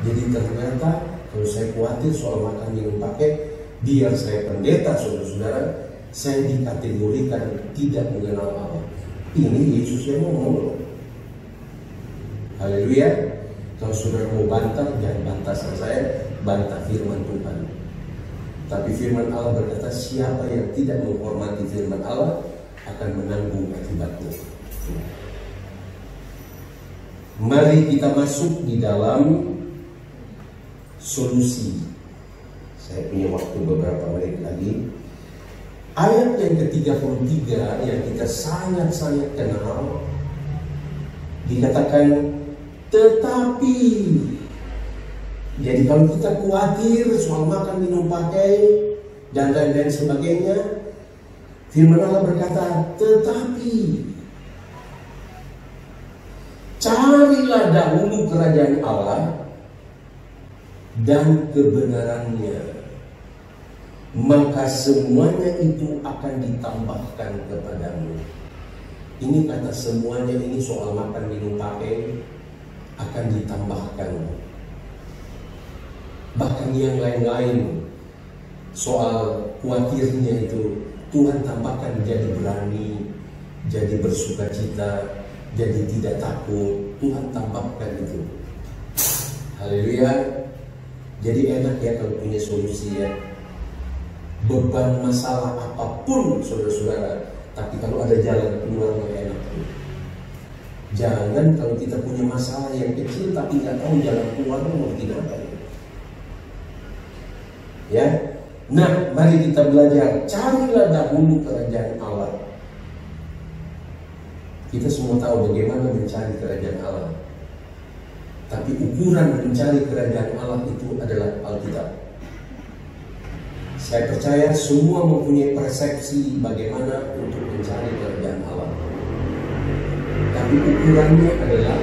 jadi ternyata kalau saya khawatir soal makan minum pakai, Biar saya pendeta, saudara-saudara, saya dikategorikan tidak mengenal Allah. Ini Yesus yang ngomong. Haleluya. Kalau saudara mau bantah, jangan bantah saya, bantah firman Tuhan. Tapi firman Allah berkata, siapa yang tidak menghormati firman Allah akan menanggung akibatnya. Mari kita masuk di dalam solusi. Saya punya waktu beberapa menit lagi. Ayat yang ke-33 yang kita sangat-sangat kenal, dikatakan tetapi. Jadi kalau kita khawatir soal makan, minum, pakai, dan lain-lain sebagainya, firman Allah berkata, tetapi carilah dahulu kerajaan Allah dan kebenarannya, maka semuanya itu akan ditambahkan kepadamu. Ini kata semuanya ini soal makan, minum, pakai akan ditambahkan. Bahkan yang lain-lain soal khawatirnya itu Tuhan tambahkan jadi berani, jadi bersuka cita, jadi tidak takut. Tuhan tambahkan itu. Haleluya. Jadi enak ya kalau punya solusi ya. Beban masalah apapun saudara-saudara, tapi kalau ada jalan keluar enak. Jangan kalau kita punya masalah yang kecil tapi nggak tahu jalan keluar mau tidak apa ya. Nah, mari kita belajar. Carilah dahulu kerajaan Allah. Kita semua tahu bagaimana mencari kerajaan Allah. Tapi ukuran mencari kerajaan Allah itu adalah Alkitab. Saya percaya semua mempunyai persepsi bagaimana untuk mencari kerajaan Allah. Tapi ukurannya adalah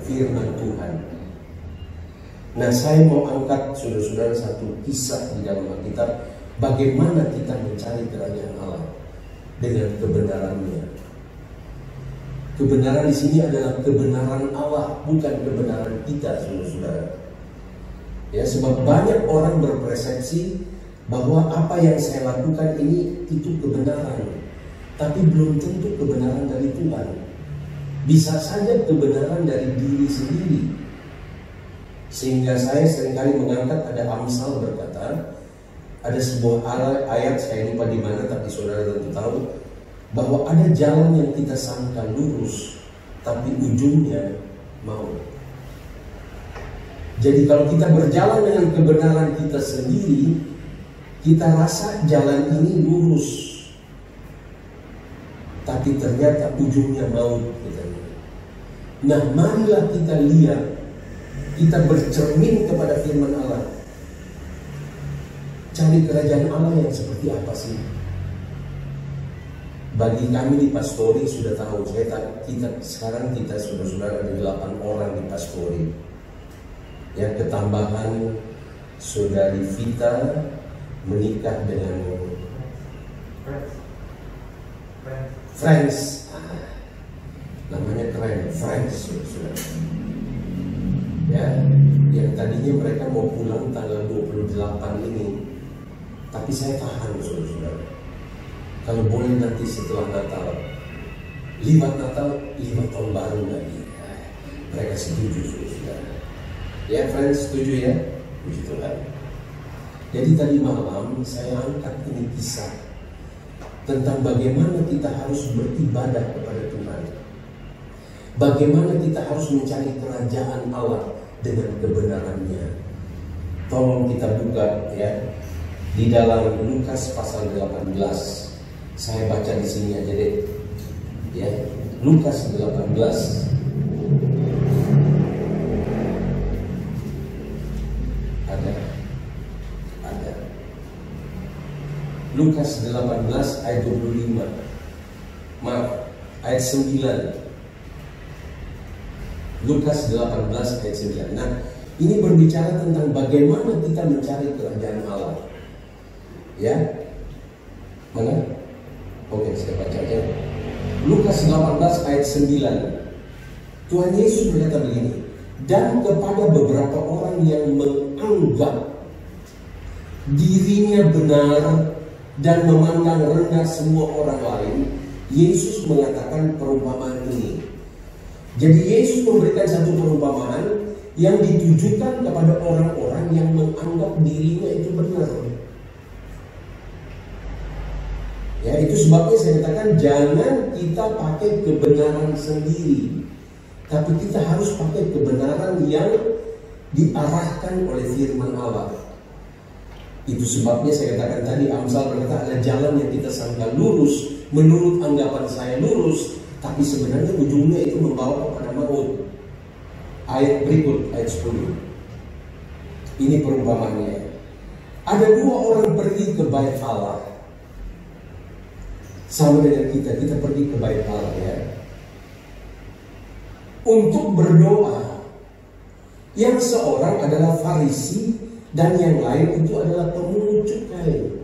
firman Tuhan. Nah, saya mau angkat saudara-saudara satu kisah di dalam Alkitab, bagaimana kita mencari kerajaan Allah dengan kebenarannya. Kebenaran di sini adalah kebenaran Allah, bukan kebenaran kita, saudara-saudara. Ya, sebab banyak orang berpersepsi bahwa apa yang saya lakukan ini itu kebenaran, tapi belum tentu kebenaran dari Tuhan. Bisa saja kebenaran dari diri sendiri. Sehingga saya seringkali mengangkat, ada Amsal berkata, ada sebuah ayat, saya lupa di mana tapi saudara tentu tahu, bahwa ada jalan yang kita sangka lurus, tapi ujungnya maut. Jadi kalau kita berjalan dengan kebenaran kita sendiri, kita rasa jalan ini lurus, tapi ternyata ujungnya maut. Nah, marilah kita lihat, kita bercermin kepada firman Allah. Cari kerajaan Allah yang seperti apa sih? Bagi kami di Pastori sudah tahu, sekarang kita sudah ada 8 orang di Pastori. Yang ketambahan saudari Vita menikah dengan Friends. Namanya keren, Friends, saudara. Ya, yang tadinya mereka mau pulang tanggal 28 ini, tapi saya tahan, saudara. Kalau boleh nanti setelah Natal, libat Natal, libat tahun baru lagi. Mereka setuju, saudara. Ya, Friends, setuju ya? Puji Tuhan. Jadi tadi malam saya angkat ini kisah tentang bagaimana kita harus beribadah kepada Tuhan. Bagaimana kita harus mencari kerajaan Allah dengan kebenarannya. Tolong kita buka ya di dalam Lukas pasal 18. Saya baca di sini aja deh. Ya, Lukas 18. Ada. Lukas 18 ayat 25. Maaf, ayat 9. Lukas 18 ayat 9. Nah, ini berbicara tentang bagaimana kita mencari kerajaan Allah. Ya, mana? Oke, saya baca aja. Lukas 18 ayat 9. Tuhan Yesus berkata begini, dan kepada beberapa orang yang menganggap dirinya benar dan memandang rendah semua orang lain, Yesus mengatakan perumpamaan ini. Jadi Yesus memberikan satu perumpamaan yang ditujukan kepada orang-orang yang menganggap dirinya itu benar. Ya, itu sebabnya saya katakan jangan kita pakai kebenaran sendiri, tapi kita harus pakai kebenaran yang diarahkan oleh firman Allah. Itu sebabnya saya katakan tadi, Amsal berkata ada jalan yang kita sangka lurus, menurut anggapan saya lurus, tapi sebenarnya ujungnya itu membawa kepada maut. Ayat berikut, ayat 10. Ini perumpamaannya. Ada dua orang pergi ke bait Allah. Sama dengan kita pergi ke bait Allah ya, untuk berdoa. Yang seorang adalah Farisi dan yang lain itu adalah pemungut cukai.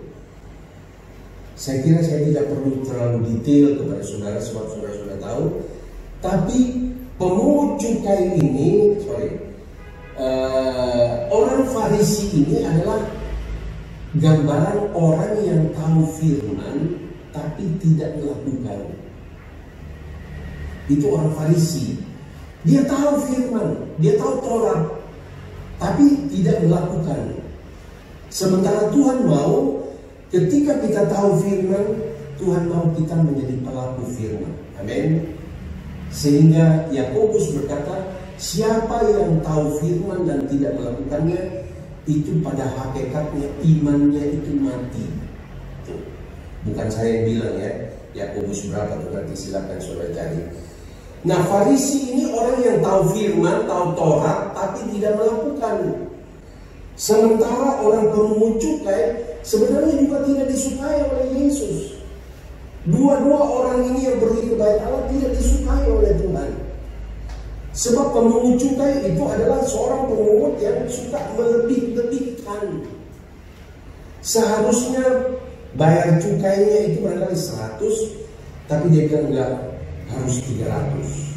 Saya kira saya tidak perlu terlalu detail kepada saudara sebab saudara sudah tahu. Tapi pemungut cukai ini, orang Farisi ini adalah gambaran orang yang tahu firman tapi tidak melakukan. Itu orang Farisi. Dia tahu firman, dia tahu Taurat, tapi tidak melakukan. Sementara Tuhan mau ketika kita tahu firman, Tuhan mau kita menjadi pelaku firman. Amin. Sehingga Yakobus berkata, siapa yang tahu firman dan tidak melakukannya, itu pada hakikatnya imannya itu mati. Bukan saya yang bilang ya, Yakobus berapa tuh nanti silakan saudara cari. Nah, Farisi ini orang yang tahu firman, tahu Taurat, tapi tidak melakukan. Sementara orang pemungut cukai sebenarnya juga tidak disukai oleh Yesus. Dua-dua orang ini yang pergi ke bait Allah tidak disukai oleh Tuhan. Sebab pemungut cukai itu adalah seorang pemungut yang suka melebih-lebihkan. Seharusnya bayar cukainya itu barangkali 100, tapi dia bilang enggak, harus 300.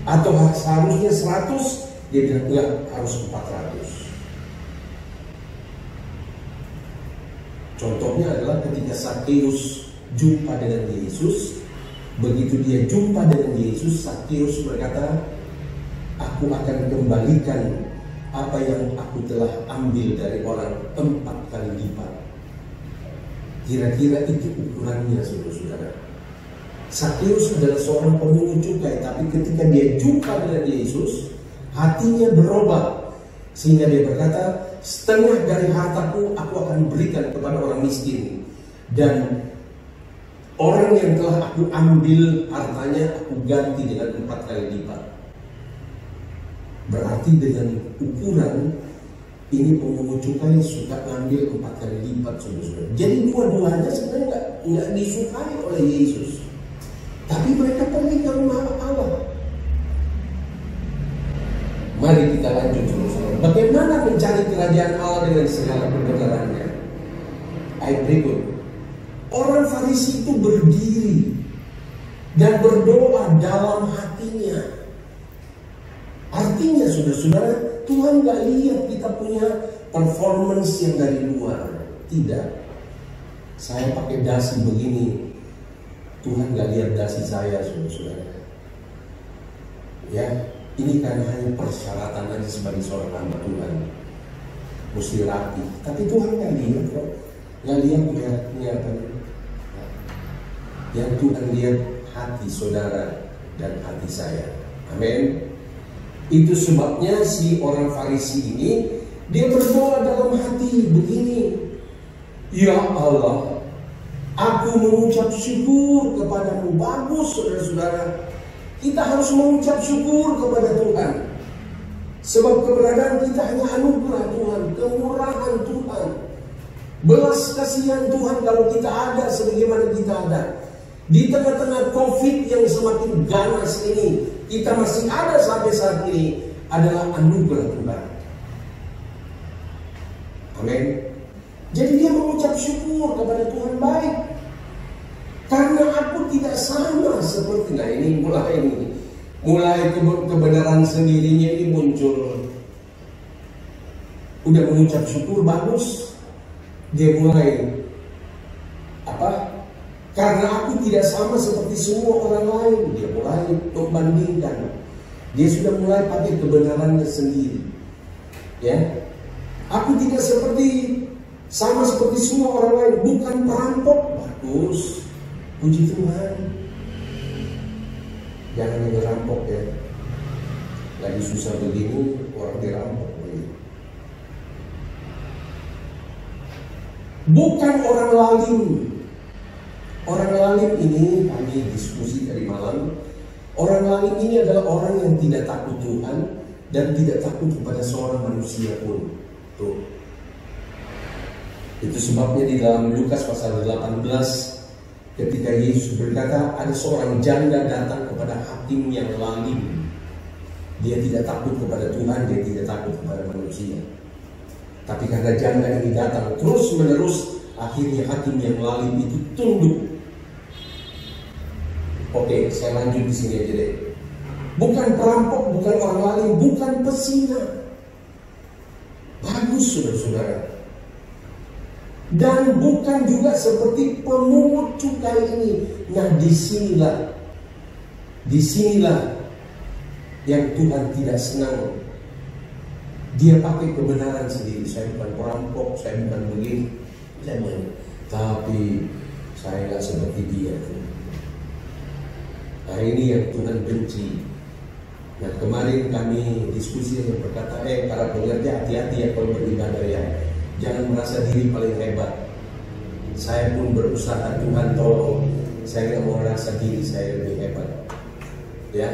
Atau seharusnya 100, dia bilang enggak, harus 400. Contohnya adalah ketika Zakheus jumpa dengan Yesus. Begitu dia jumpa dengan Yesus, Zakheus berkata, aku akan kembalikan apa yang aku telah ambil dari orang 4 kali lipat. Kira-kira itu ukurannya, saudara-saudara. Zakheus adalah seorang pemungut cukai, tapi ketika dia jumpa dengan Yesus, hatinya berubah. Sehingga dia berkata, setengah dari hartaku aku akan berikan kepada orang miskin. Dan orang yang telah aku ambil hartanya, aku ganti dengan 4 kali lipat. Berarti dengan ukuran ini pemungut cukai suka ambil 4 kali lipat, saudara-saudara. Jadi dua-duanya sebenarnya nggak disukai oleh Yesus. Tapi mereka pergi ke rumah Allah. Mari kita lanjut, saudara. Bagaimana mencari kerajaan Allah dengan segala kebenarannya? Ayat berikut. Orang Farisi itu berdiri dan berdoa dalam hatinya. Artinya, saudara-saudara, Tuhan gak lihat kita punya performance yang dari luar. Tidak. Saya pakai dasi begini, Tuhan gak lihat dasi saya, saudara-saudara. Ya, ini karena hanya persyaratan aja sebagai seorang hamba Tuhan. Mesti rapi. Tapi Tuhan gak lihat kok. Gak lihat kelihatan. Yang Tuhan lihat hati saudara dan hati saya. Amin. Itu sebabnya si orang Farisi ini, dia berdoa dalam hati begini, ya Allah, aku mengucap syukur kepadamu. Bagus, saudara-saudara. Kita harus mengucap syukur kepada Tuhan. Sebab keberadaan kita hanya anugerah Tuhan, kemurahan Tuhan, belas kasihan Tuhan kalau kita ada sebagaimana kita ada. Di tengah-tengah COVID yang semakin ganas ini, kita masih ada sampai saat ini, adalah anugerah Tuhan. Amin. Jadi dia mengucap syukur kepada Tuhan baik. Karena aku tidak sama seperti, nah ini mulai kebenaran sendirinya ini muncul. Udah mengucap syukur, bagus. Dia mulai apa? Karena aku tidak sama seperti semua orang lain. Dia mulai membandingkan. Dia sudah mulai pakai kebenarannya sendiri. Ya, aku tidak sama seperti semua orang lain. Bukan perampok. Bagus, puji Tuhan. Jangan yang rampok ya. Lagi susah begini, orang dirampok. Bukan orang lalim. Orang lalim ini kami diskusi tadi malam. Orang lalim ini adalah orang yang tidak takut Tuhan dan tidak takut kepada seorang manusia pun. Tuh. Itu sebabnya di dalam Lukas pasal 18 ketika Yesus berkata ada seorang janda datang kepada hakim yang lalim. Dia tidak takut kepada Tuhan, dia tidak takut kepada manusia. Tapi karena janda ini datang terus menerus, akhirnya hakim yang lalim itu tunduk. Oke, saya lanjut di sini aja deh. Bukan perampok, bukan orang lalim, bukan pesina. Bagus saudara-saudara. Dan bukan juga seperti pemungut cukai ini. Nah disinilah yang Tuhan tidak senang. Dia pakai kebenaran sendiri. Saya bukan perampok, saya bukan begini, tapi saya nggak seperti dia. Nah ini yang Tuhan benci. Nah kemarin kami diskusi yang berkata, para pengerja hati-hati ya kalau beribadah ya. Jangan merasa diri paling hebat. Saya pun berusaha, Tuhan tolong. Saya nggak mau merasa diri saya lebih hebat. Ya,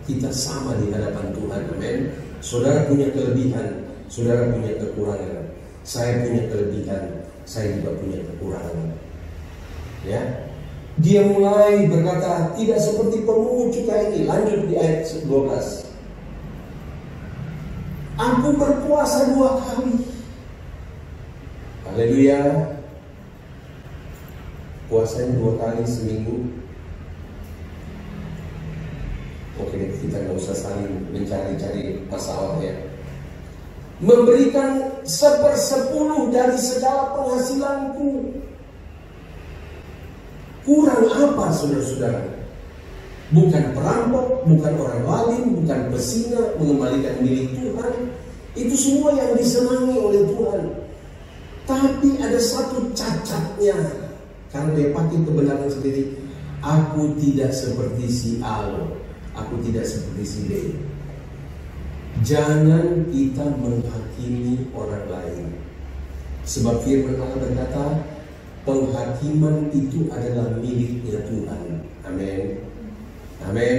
kita sama di hadapan Tuhan, amin. Saudara punya kelebihan, saudara punya kekurangan. Saya punya kelebihan, saya juga punya kekurangan. Ya, dia mulai berkata tidak seperti pemungut cukai ini. Lanjut di ayat 12. Aku berpuasa 2 kali. Haleluya. Puasanya 2 kali seminggu. Oke, kita nggak usah saling mencari-cari masalah ya. Memberikan 1/10 dari segala penghasilanku. Kurang apa saudara-saudara? Bukan perampok, bukan orang lalim, bukan pesina, mengembalikan milik Tuhan. Itu semua yang disenangi oleh Tuhan. Tapi ada satu cacatnya. Karena dia pakai kebenaran sendiri. Aku tidak seperti si A, aku tidak seperti si B. Jangan kita menghakimi orang lain. Sebab firman Allah berkata, penghakiman itu adalah miliknya Tuhan. Amin. Amin.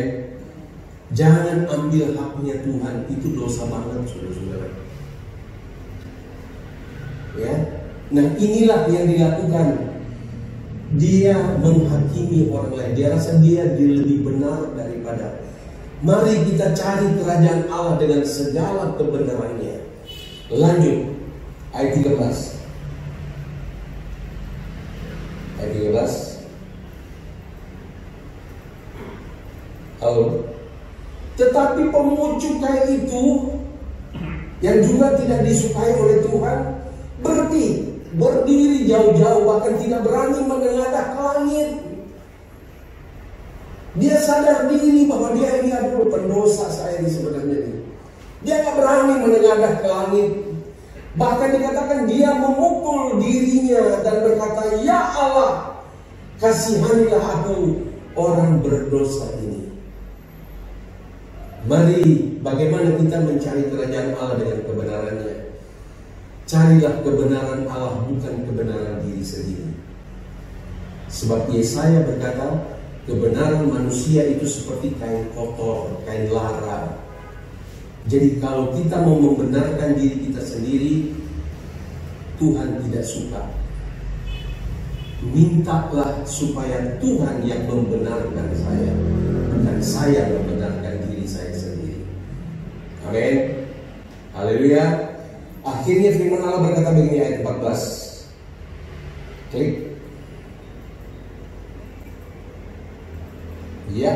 Jangan ambil haknya Tuhan. Itu dosa banget saudara-saudara. Ya. Nah inilah yang dilakukan. Dia menghakimi orang lain. Dia rasa dia lebih benar daripada. Mari kita cari kerajaan Allah dengan segala kebenarannya. Lanjut ayat 13. Ayat 13. Halo. Tetapi pemungut cukai itu yang juga tidak disukai oleh Tuhan berdiri jauh-jauh, bahkan tidak berani menengadah ke langit. Dia sadar diri bahwa dia ini adalah pendosa saya ini sebenarnya. Dia nggak berani menengadah ke langit. Bahkan dikatakan dia memukul dirinya dan berkata, ya Allah, kasihanilah aku orang berdosa ini. Mari bagaimana kita mencari kerajaan Allah dengan kebenarannya. Carilah kebenaran Allah, bukan kebenaran diri sendiri. Sebab Yesaya berkata, kebenaran manusia itu seperti kain kotor, kain lara. Jadi kalau kita mau membenarkan diri kita sendiri, Tuhan tidak suka. Mintalah supaya Tuhan yang membenarkan saya, bukan saya membenarkan diri saya sendiri. Amin. Haleluya. Akhirnya firman Allah berkata begini, ayat 14. Klik. Ya.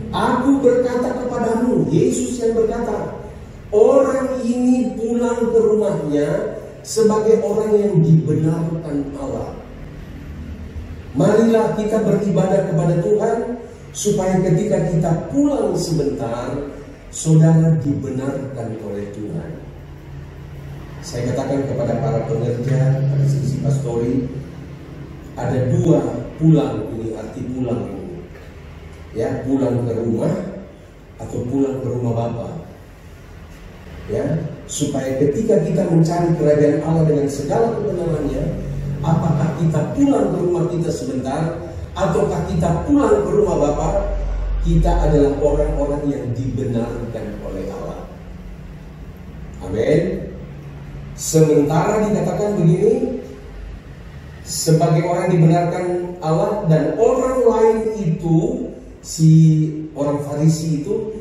Aku berkata kepadamu, Yesus yang berkata, orang ini pulang ke rumahnya sebagai orang yang dibenarkan Allah. Marilah kita beribadah kepada Tuhan, supaya ketika kita pulang sebentar, saudara dibenarkan oleh Tuhan. Saya katakan kepada para pengerja, pada sisi pastori, ada dua pulang ini, arti pulang ini. Ya, pulang ke rumah atau pulang ke rumah Bapa. Ya, supaya ketika kita mencari kerajaan Allah dengan segala kebenarannya, apakah kita pulang ke rumah kita sebentar ataukah kita pulang ke rumah Bapa, kita adalah orang-orang yang dibenarkan oleh Allah. Amin. Sementara dikatakan begini, sebagai orang dibenarkan Allah, dan orang lain itu, si orang Farisi itu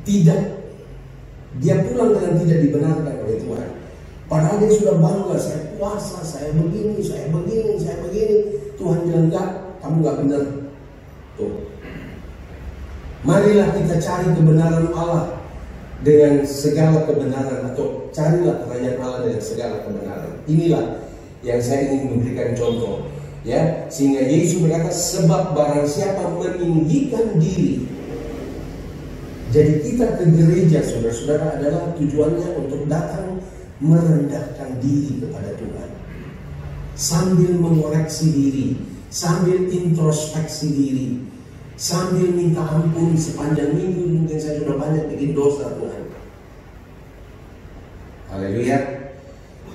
tidak, dia pulang dengan tidak dibenarkan oleh Tuhan. Padahal dia sudah bangga, saya puasa, saya begini. Tuhan bilang, enggak, kamu gak benar. Tuh. Marilah kita cari kebenaran Allah dengan segala kebenaran, atau carilah kerajaan Allah dengan segala kebenaran. Inilah yang saya ingin memberikan contoh, ya, sehingga Yesus berkata, sebab barang siapa meninggikan diri. Jadi kita ke gereja, saudara-saudara, adalah tujuannya untuk datang merendahkan diri kepada Tuhan, sambil mengoreksi diri, sambil introspeksi diri, sambil minta ampun sepanjang minggu. Mungkin saya sudah banyak bikin dosa, Tuhan. Haleluya.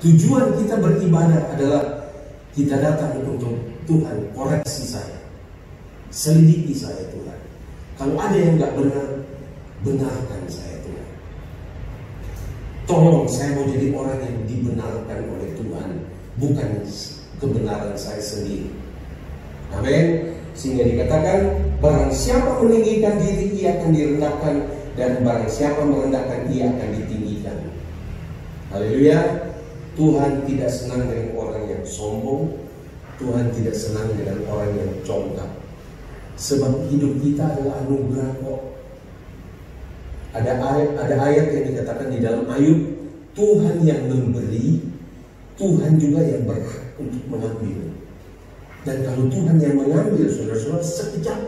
Tujuan kita beribadah adalah kita datang untuk Tuhan, koreksi saya, selidiki saya Tuhan. Kalau ada yang gak benar, benarkan saya Tuhan. Tolong, saya mau jadi orang yang dibenarkan oleh Tuhan, bukan kebenaran saya sendiri. Amin. Sehingga dikatakan, barang siapa meninggikan diri, ia akan direndahkan, dan barang siapa merendahkan, ia akan ditinggikan. Haleluya. Tuhan tidak senang dengan orang yang sombong. Tuhan tidak senang dengan orang yang congkak. Sebab hidup kita adalah anugerah kok. Ada ayat yang dikatakan di dalam Ayub, Tuhan yang memberi, Tuhan juga yang berhak untuk mengambil. Dan kalau Tuhan yang mengambil, saudara-saudara, sekejap,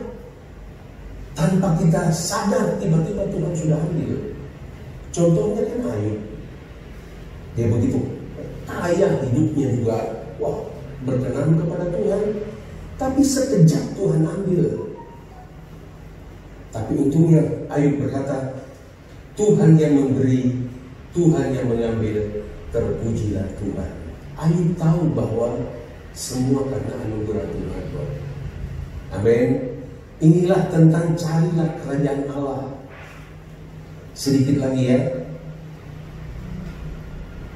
tanpa kita sadar, tiba-tiba Tuhan sudah ambil. Contohnya kan Ayub, dia begitu kaya hidupnya juga, wah, berkenan kepada Tuhan, tapi sekejap Tuhan ambil. Tapi untungnya Ayub berkata, Tuhan yang memberi, Tuhan yang mengambil, terpujilah Tuhan. Ayub tahu bahwa semua karena anugerah Tuhan. Amin. Inilah tentang carilah kerajaan Allah. Sedikit lagi ya.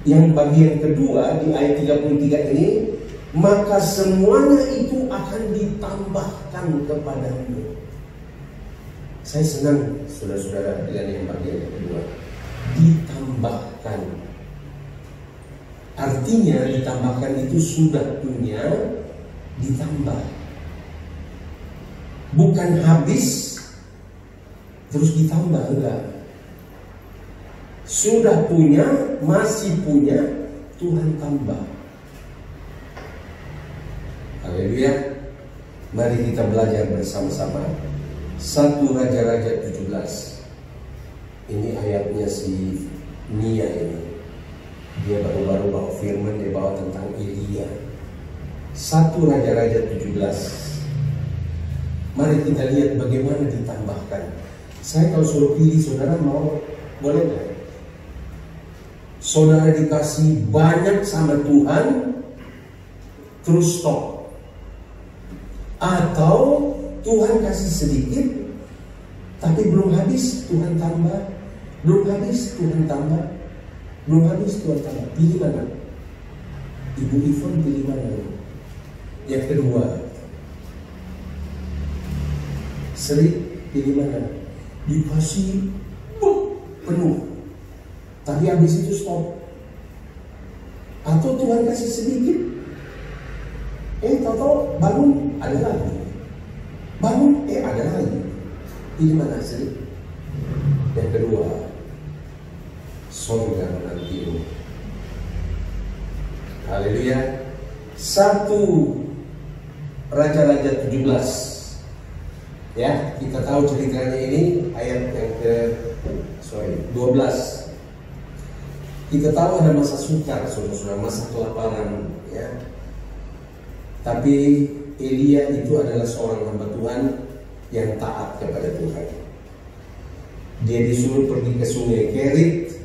Yang bagian kedua di ayat 33 ini, maka semuanya itu akan ditambahkan kepadamu. Saya senang saudara-saudara dengan yang bagian kedua, ditambahkan. Artinya ditambahkan itu sudah punya, ditambah. Bukan habis terus ditambah, enggak. Sudah punya, masih punya, Tuhan tambah. Haleluya. Mari kita belajar bersama-sama 1 Raja-Raja 17. Ini ayatnya si Nia ini. Dia baru-baru bawa firman, dia bawa tentang Elia. 1 Raja-Raja 17. Mari kita lihat bagaimana ditambahkan. Saya kalau suruh pilih, saudara mau, boleh nggak? Saudara dikasih banyak sama Tuhan, terus stop. Atau Tuhan kasih sedikit, tapi belum habis, Tuhan tambah. Belum habis, Tuhan tambah. Belum habis, Tuhan tambah. Pilih mana? Ibu Ivon pilih mana? Yang kedua. Seri pilih mana? Dikasih penuh, tapi habis itu stop. Atau Tuhan kasih sedikit, tahu-tahu bangun ada lagi, bangun ada lagi. Pilih mana sih? sorga menantimu. Haleluya. 1 Raja-Raja 17. Ya, kita tahu ceritanya ini ayat yang ke 12. Kita tahu ada masa sukar, saudara-saudara, masa kelaparan, ya. Tapi Elia itu adalah seorang hamba Tuhan yang taat kepada Tuhan. Dia disuruh pergi ke sungai Kerit.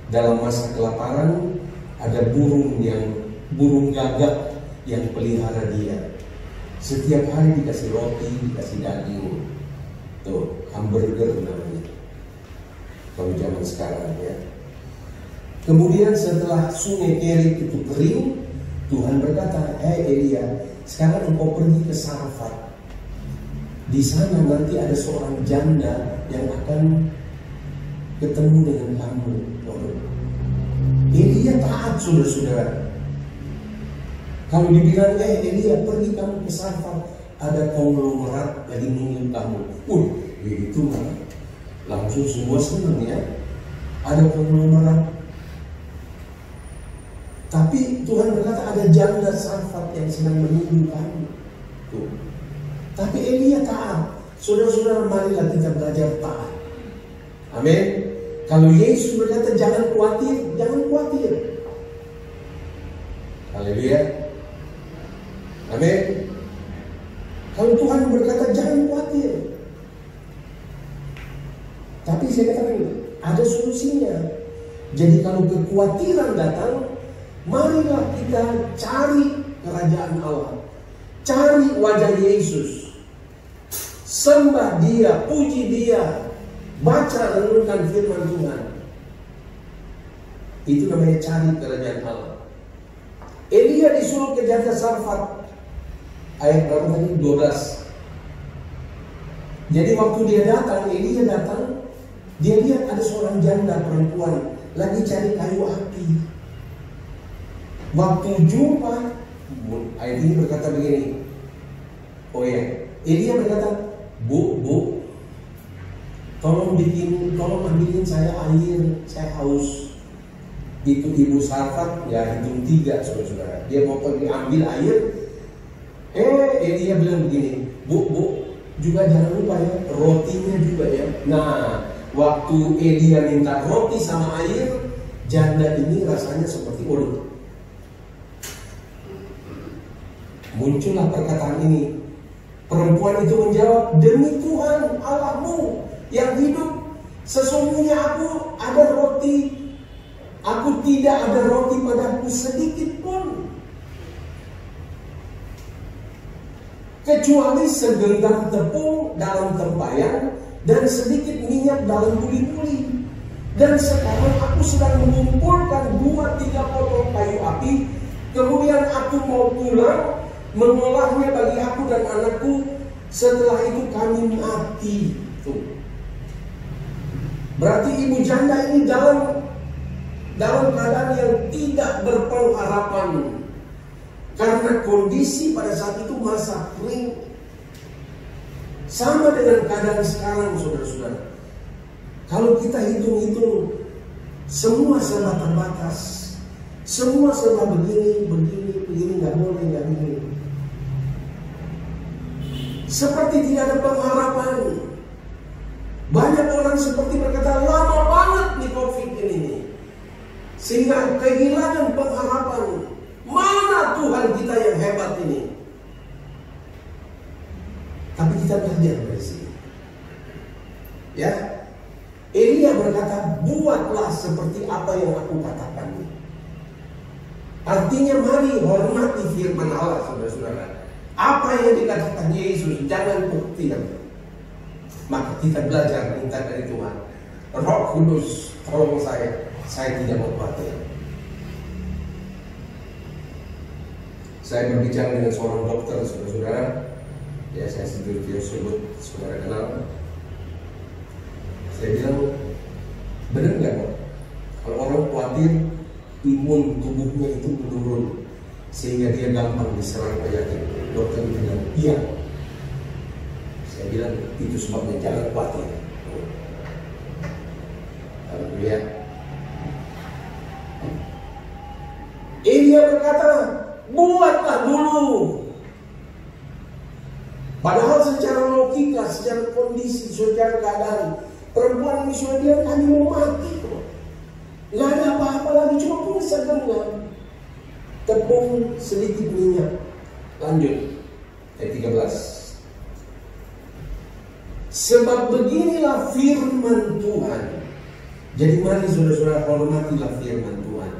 Dalam masa kelaparan ada burung gagak yang pelihara dia. Setiap hari dikasih roti, dikasih daging. Tuh, hamburger namanya kalau zaman sekarang, ya. Kemudian setelah sungai Kerit itu kering, Tuhan berkata, Elia, sekarang engkau pergi ke Sarfat. Di sana nanti ada seorang janda yang akan ketemu dengan kamu. Elia taat, saudara-saudara. Kalau dibilang, Elia pergi kamu ke Sarfat, ada konglomerat lagi nunggu kamu. Itu mah langsung semua senang, ya. Ada konglomerat. Tapi Tuhan berkata ada janda Sarfat yang sedang menunggu kamu. Tuh. Tapi Elia taat. Saudara-saudara, marilah kita belajar taat. Amin. Kalau Yesus berkata jangan khawatir, jangan khawatir. Haleluya. Amin. Kalau Tuhan berkata jangan khawatir. Tapi saya katakan ada solusinya. Jadi kalau kekhawatiran datang, marilah kita cari kerajaan Allah. Cari wajah Yesus. Sembah Dia, puji Dia. Baca renungkan firman Tuhan. Itu namanya cari kerajaan Allah. Elia disuruh ke janda Sarfat. Ayat berapa tadi? 12. Jadi waktu Elia datang, dia lihat ada seorang janda perempuan lagi cari kayu api. Waktu jumpa, ayat ini berkata begini. Elia berkata, Bu, tolong ambilin saya air, saya haus. Itu ibu Sarfat, ya hitung 3, saudara-saudara. Dia mau pergi ambil air. Elia bilang begini, Bu, juga jangan lupa ya, rotinya juga ya. Nah, waktu Elia minta roti sama air, janda ini rasanya seperti ulut. Muncullah perkataan ini. Perempuan itu menjawab, demi Tuhan Allahmu yang hidup, sesungguhnya aku ada roti. Aku tidak ada roti padaku sedikit pun, kecuali segenggam tepung dalam tempayan dan sedikit minyak dalam buli-buli. Dan sekarang aku sedang mengumpulkan 2-3 potong kayu api. Kemudian aku mau pulang mengolahnya bagi aku dan anakku. Setelah itu kami mati. Tuh. Berarti ibu janda ini dalam keadaan yang tidak berpengharapan. Karena kondisi pada saat itu masa kering. Sama dengan keadaan sekarang, saudara-saudara. Kalau kita hitung-hitung, semua serba terbatas. Semua serba begini, nggak boleh, nggak begini. Seperti tidak ada pengharapan. Banyak orang seperti berkata, lama banget nih COVID ini. Sehingga kehilangan pengharapan. Mana Tuhan kita yang hebat ini? Tapi kita belajar dari sini. Ya, Elia berkata, buatlah seperti apa yang aku katakan. Artinya mari hormati firman Allah, saudara-saudara. Apa yang dikatakan Yesus, jangan bukti. Maka kita belajar minta dari Tuhan. Roh Kudus, tolong saya tidak mau khawatir. Saya berbicara dengan seorang dokter, saudara-saudara. Ya, saya sebut saudara kenal. Saya bilang, benar nggak kok? Kalau orang khawatir, imun tubuhnya itu menurun sehingga dia gampang diserang penyakit. Dokter bilang, iya. Saya bilang, itu sebabnya jangan khawatir. Alhamdulillah. Elia berkata, buatlah dulu. Padahal secara logika, secara kondisi, secara keadaan, perempuan ini sudah bilang kami mau mati. Gak ada apa-apa lagi, cuma punya segenggam tepung sedikit minyak. Lanjut ayat 13. Sebab beginilah firman Tuhan. Jadi mari saudara-saudara, hormatilah firman Tuhan.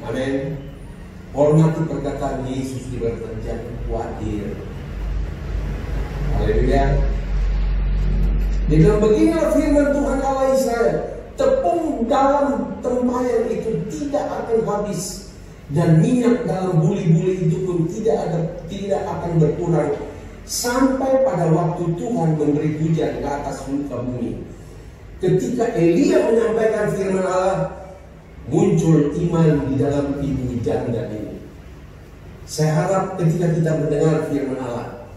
Amin. Hormati perkataan Yesus di berkata, jangan khawatir. Haleluya. Dia bilang beginilah firman Tuhan Allah Israel, tepung dalam tempayan itu tidak akan habis, dan minyak dalam buli-buli itu pun tidak akan berkurang sampai pada waktu Tuhan memberi hujan ke atas muka bumi. Ketika Elia menyampaikan firman Allah, muncul iman di dalam ibu janda ini. Saya harap ketika kita mendengar firman Allah,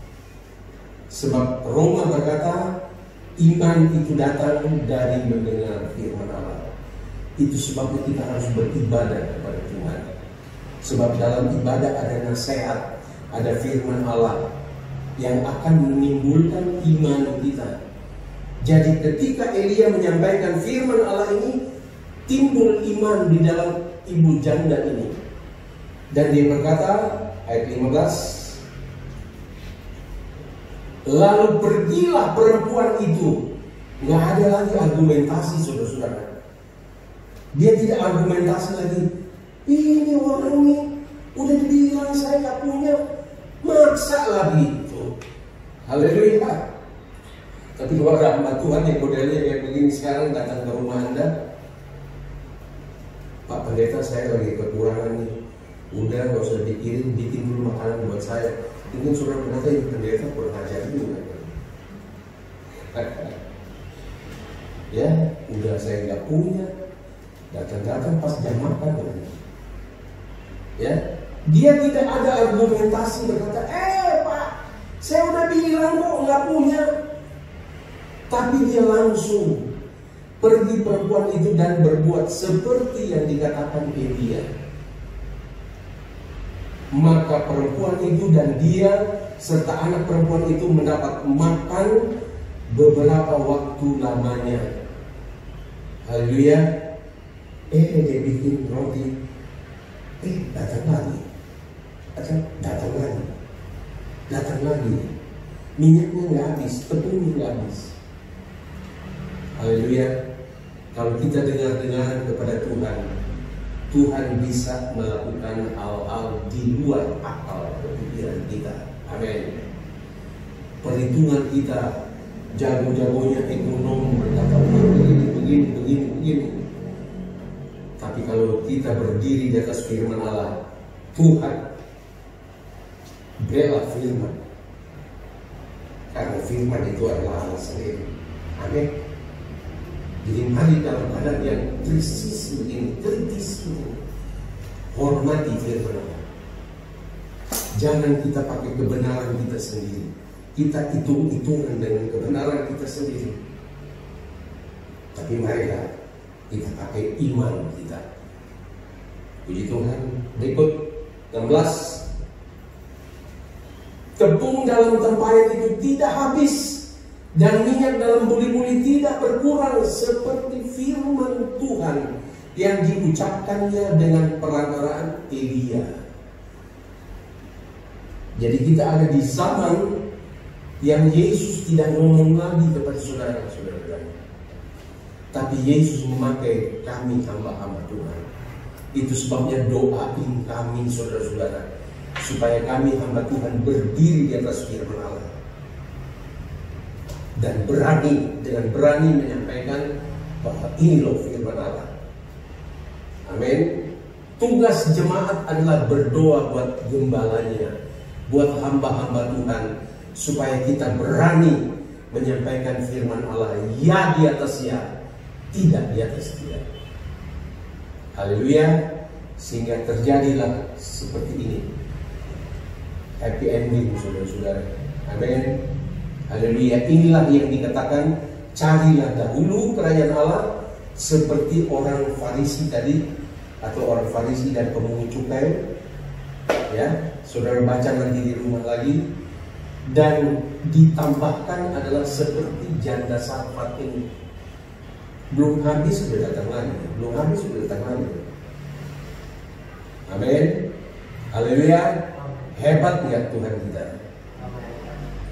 sebab Roma berkata, iman itu datang dari mendengar firman Allah. Itu sebabnya kita harus beribadah kepada Tuhan. Sebab dalam ibadah ada nasihat, ada firman Allah yang akan menimbulkan iman kita. Jadi ketika Elia menyampaikan firman Allah ini, timbul iman di dalam ibu janda ini. Dan dia berkata, ayat 15, lalu pergilah perempuan itu. Nggak ada lagi argumentasi, saudara-saudara. Dia tidak argumentasi lagi. Ini orang ini udah dibilang saya nggak punya, maksa lagi. Haleluya. Tapi kalau rahmat Tuhan yang modelnya kayak begini sekarang datang ke rumah Anda, Pak Pendeta saya lagi kekurangan nih. Udah nggak usah dikirim, bikin dulu makanan buat saya. Mungkin saudara pendeta yang pendeta kurang ajar juga. Ya, udah saya nggak punya, datang-datang pas jam makan. Ya, dia tidak ada argumentasi berkata, Pak, saya udah bilang kok nggak punya. Tapi dia langsung pergi perempuan itu dan berbuat seperti yang dikatakan Elia. Maka perempuan itu dan dia serta anak perempuan itu mendapat makan beberapa waktu lamanya. Haleluya. Dia bikin roti. Datang lagi. Datang lagi. Minyaknya nggak habis, tepungnya nggak habis. Haleluya. Kalau kita dengar-dengaran kepada Tuhan, Tuhan bisa melakukan hal-hal di luar akal pikiran kita. Amin. Perhitungan kita, jago-jagonya ekonom berkata begini. Tapi kalau kita berdiri di atas firman Allah, Tuhan bela firman, karena firman itu adalah Allah sendiri. Amin. Jadi mari dalam keadaan yang kritis begini, hormati firman Allah. Jangan kita pakai kebenaran kita sendiri. Kita hitung-hitungan dengan kebenaran kita sendiri. Tapi marilah kita pakai iman kita. Puji Tuhan. Berikut 16. Tepung dalam tempayan itu tidak habis, dan minyak dalam buli-buli tidak berkurang, seperti firman Tuhan yang diucapkannya dengan perantaraan Elia. Jadi kita ada di zaman yang Yesus tidak ngomong lagi kepada saudara-saudara, tapi Yesus memakai kami hamba-hamba Tuhan. Itu sebabnya doain kami saudara-saudara, supaya kami hamba Tuhan berdiri di atas firman Allah dan dengan berani menyampaikan bahwa ini loh firman Allah. Amin. Tugas jemaat adalah berdoa buat gembalanya, buat hamba-hamba Tuhan, supaya kita berani menyampaikan firman Allah, ya di atas ya, tidak di atas tidak. Haleluya. Sehingga terjadilah seperti ini, happy ending saudara-saudara. Amin. Haleluya. Inilah yang dikatakan, carilah dahulu kerajaan Allah, seperti orang Farisi tadi atau orang Farisi dan pemungut cukai. Ya, saudara baca nanti di rumah lagi. Dan ditambahkan adalah seperti janda Sarfat ini. Belum habis sudah datang lagi. Belum habis sudah datang lagi. Amin. Haleluya. Hebat ya Tuhan kita.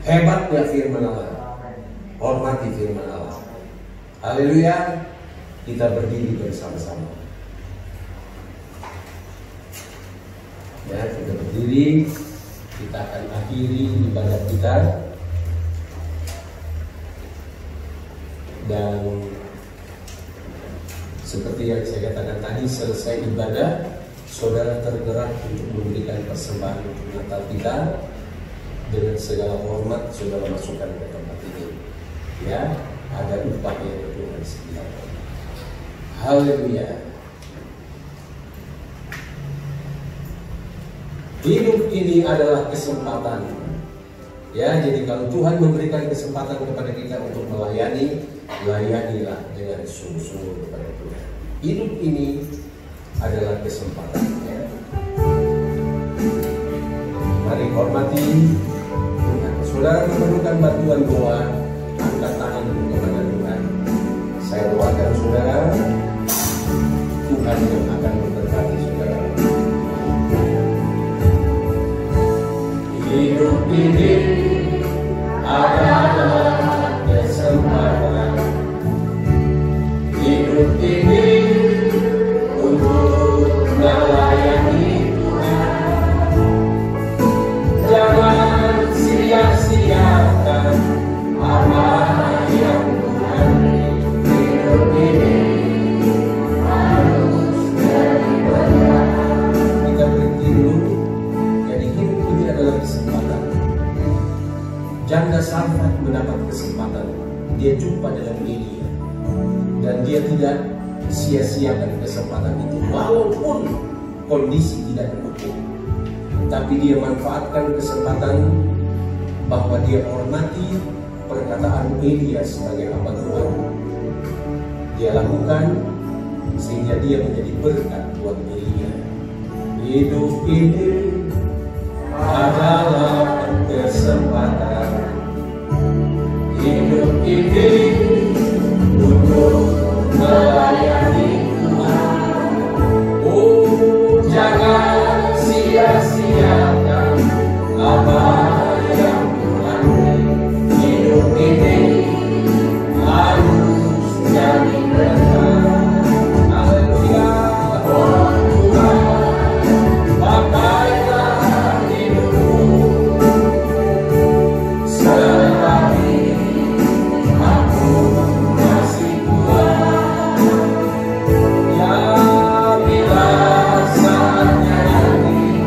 Hebat ya firman Allah. Hormati firman Allah. Haleluya. Kita berdiri bersama-sama. Ya, kita berdiri. Kita akan akhiri ibadah kita. Dan seperti yang saya katakan tadi, selesai ibadah, saudara tergerak untuk memberikan persembahan untuk Natal kita. Dengan segala hormat, saudara masukkan ke tempat ini. Ya, ada upah yang Tuhan sediakan. Haleluya. Hidup ini adalah kesempatan. Ya, jadi kalau Tuhan memberikan kesempatan kepada kita untuk melayani, layanilah dengan sungguh-sungguh kepada Tuhan. Hidup ini adalah kesempatan. Ya. Mari hormati Tuhan. Saudara memerlukan bantuan doa, angkat tangan kepada Tuhan. Saya doakan saudara, Tuhan yang akan memberkati saudara. Hidup ini adalah kesempatan. Hidup ini untuk melayani Tuhan. Jangan sia-siakan apa yang Tuhan beri. Hidup ini harus jadi berkat. Kita berhenti dulu. Jadi hidup ini adalah kesempatan. Janda Sarfat mendapat kesempatan. Dia jumpa dengan Elia dan dia tidak sia-siakan kesempatan itu walaupun kondisi tidak mendukung. Tapi dia manfaatkan kesempatan bahwa dia hormati perkataan Elia sebagai hamba Tuhan. Dia lakukan sehingga dia menjadi berkat buat Elia. Hidup ini adalah kesempatan. Hidup ini untuk melayani Tuhan. Oh, jangan sia-siakan apa yang Tuhan beri. Hidup ini harus jadi berkat. Haleluya. Oh Tuhan, pakailah hidupku selagi aku masih kuat. Ya, bila saatnya nanti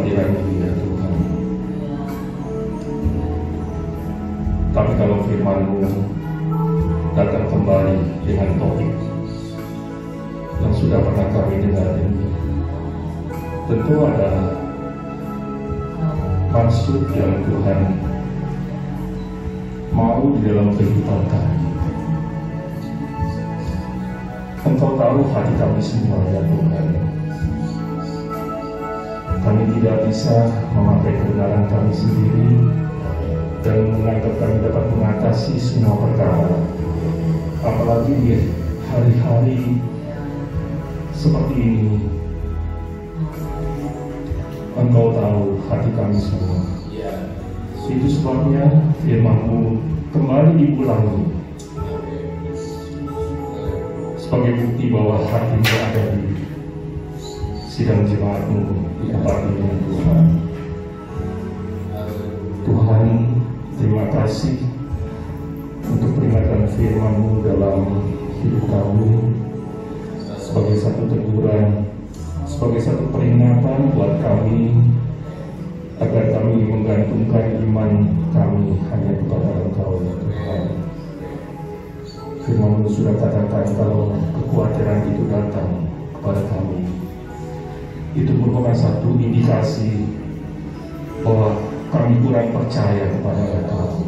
kehadiran-Mu ya Tuhan. Tapi kalau firman-Mu datang kembali dengan topik yang sudah pernah kami dengar ini, tentu ada maksud yang Tuhan mau di dalam kehidupan kami. Engkau tahu hati kami semua ya Tuhan. Kami tidak bisa memakai kebenaran kami sendiri dan menganggap kami dapat mengatasi semua perkara, apalagi di hari-hari seperti ini. Engkau tahu hati kami semua. Itu sebabnya firman-Mu kembali diulangi sebagai bukti bahwa hati-Mu ada di sidang jemaat-Mu di tempat ini Tuhan. Tuhan, terima kasih untuk peringatan firman-Mu dalam hidup kami sebagai satu teguran, sebagai satu peringatan buat kami agar kami menggantungkan iman kami hanya kepada Engkau ya Tuhan. Firman-Mu sudah katakan kalau kekhawatiran itu datang kepada kami, itu merupakan satu indikasi bahwa kami kurang percaya kepada Engkau.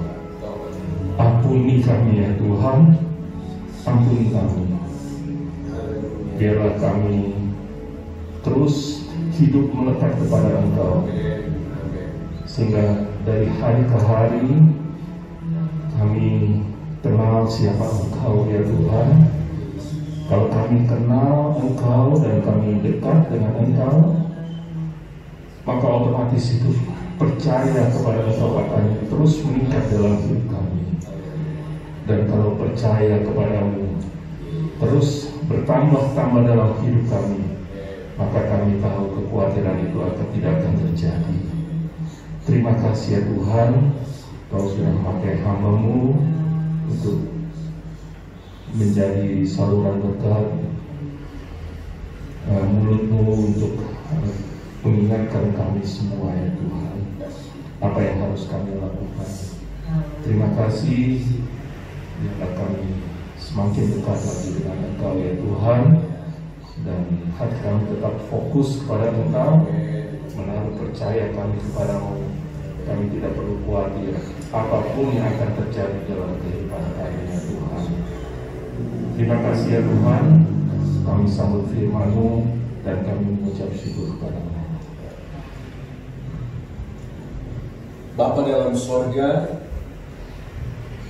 Ampuni kami ya Tuhan, ampuni kami. Biarlah kami terus hidup melekat kepada Engkau, sehingga dari hari ke hari kami kenal siapa Engkau ya Tuhan. Kalau kami kenal Engkau dan kami dekat dengan Engkau, maka otomatis itu percaya kepada Engkau akan terus meningkat dalam hidup kami. Dan kalau percaya kepadamu terus bertambah-tambah dalam hidup kami, maka kami tahu kekhawatiran itu tidak akan terjadi. Terima kasih ya Tuhan, Kau sudah memakai hamba-Mu untuk menjadi saluran berkat, mulut-Mu untuk mengingatkan kami semua ya Tuhan apa yang harus kami lakukan. Terima kasih, biarlah kami semakin dekat lagi dengan Engkau ya Tuhan, dan hati kami tetap fokus kepada Engkau, menaruh percaya kami kepadamu. Kami tidak perlu khawatir apapun yang akan terjadi dalam kehidupan kami ya Tuhan. Terima kasih ya Tuhan, kami sambut firman-Mu dan kami mengucap syukur kepada-Mu. Bapa dalam sorga,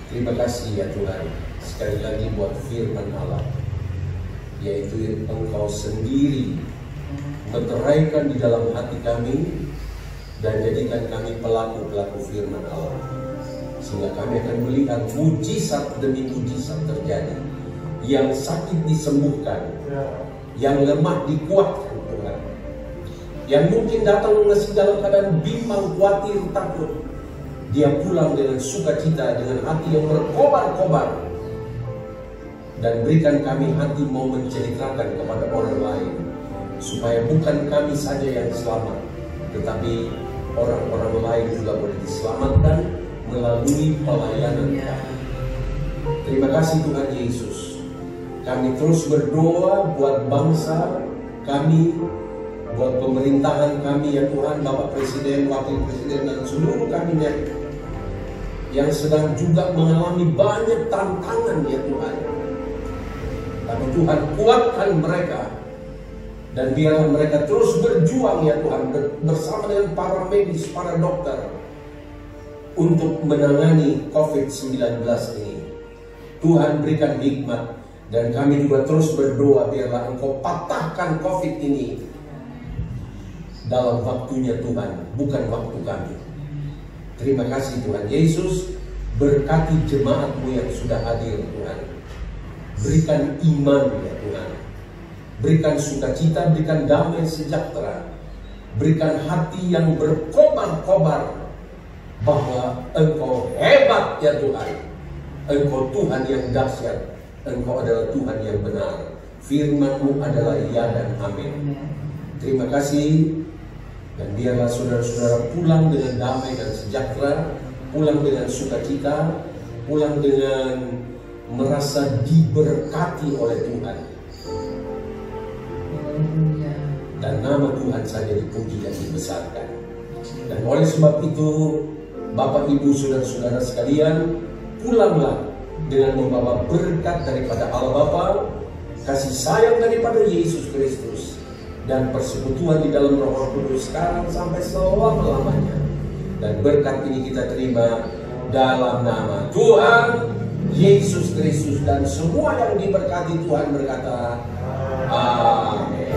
terima kasih ya Tuhan sekali lagi buat firman Allah, yaitu Engkau sendiri meteraikan di dalam hati kami dan jadikan kami pelaku-pelaku firman Allah, sehingga kami akan melihat mujizat demi mujizat terjadi. Yang sakit disembuhkan, yang lemah dikuatkan Tuhan, yang mungkin datang masih dalam keadaan bimbang, khawatir, takut, dia pulang dengan sukacita, dengan hati yang berkobar-kobar. Dan berikan kami hati mau menceritakan kepada orang lain, supaya bukan kami saja yang selamat, tetapi orang-orang lain juga boleh diselamatkan melalui pelayanan kami. Terima kasih Tuhan Yesus. Kami terus berdoa buat bangsa kami, buat pemerintahan kami ya Tuhan, Bapak Presiden, Wakil Presiden, dan seluruh kabinet yang sedang juga mengalami banyak tantangan ya Tuhan. Tapi Tuhan kuatkan mereka, dan biarlah mereka terus berjuang ya Tuhan bersama dengan para medis, para dokter untuk menangani COVID-19 ini. Tuhan berikan hikmat, dan kami juga terus berdoa biarlah Engkau patahkan COVID ini dalam waktunya Tuhan, bukan waktu kami. Terima kasih Tuhan Yesus, berkati jemaat-Mu yang sudah hadir Tuhan. Berikan iman ya Tuhan, berikan sukacita, berikan damai sejahtera, berikan hati yang berkobar-kobar bahwa Engkau hebat ya Tuhan, Engkau Tuhan yang dahsyat, Engkau adalah Tuhan yang benar, firman-Mu adalah ya dan amin. Terima kasih, Dan biarlah saudara-saudara pulang dengan damai dan sejahtera, pulang dengan sukacita, pulang dengan merasa diberkati oleh Tuhan. Dan nama Tuhan saja dipuji dan dibesarkan. Dan oleh sebab itu, Bapak Ibu saudara-saudara sekalian, pulanglah dengan membawa berkat daripada Allah Bapa, kasih sayang daripada Yesus Kristus, dan persekutuan di dalam Roh Kudus sekarang sampai selama-lamanya. Dan berkat ini kita terima dalam nama Tuhan Yesus Kristus, dan semua yang diberkati Tuhan berkata amin.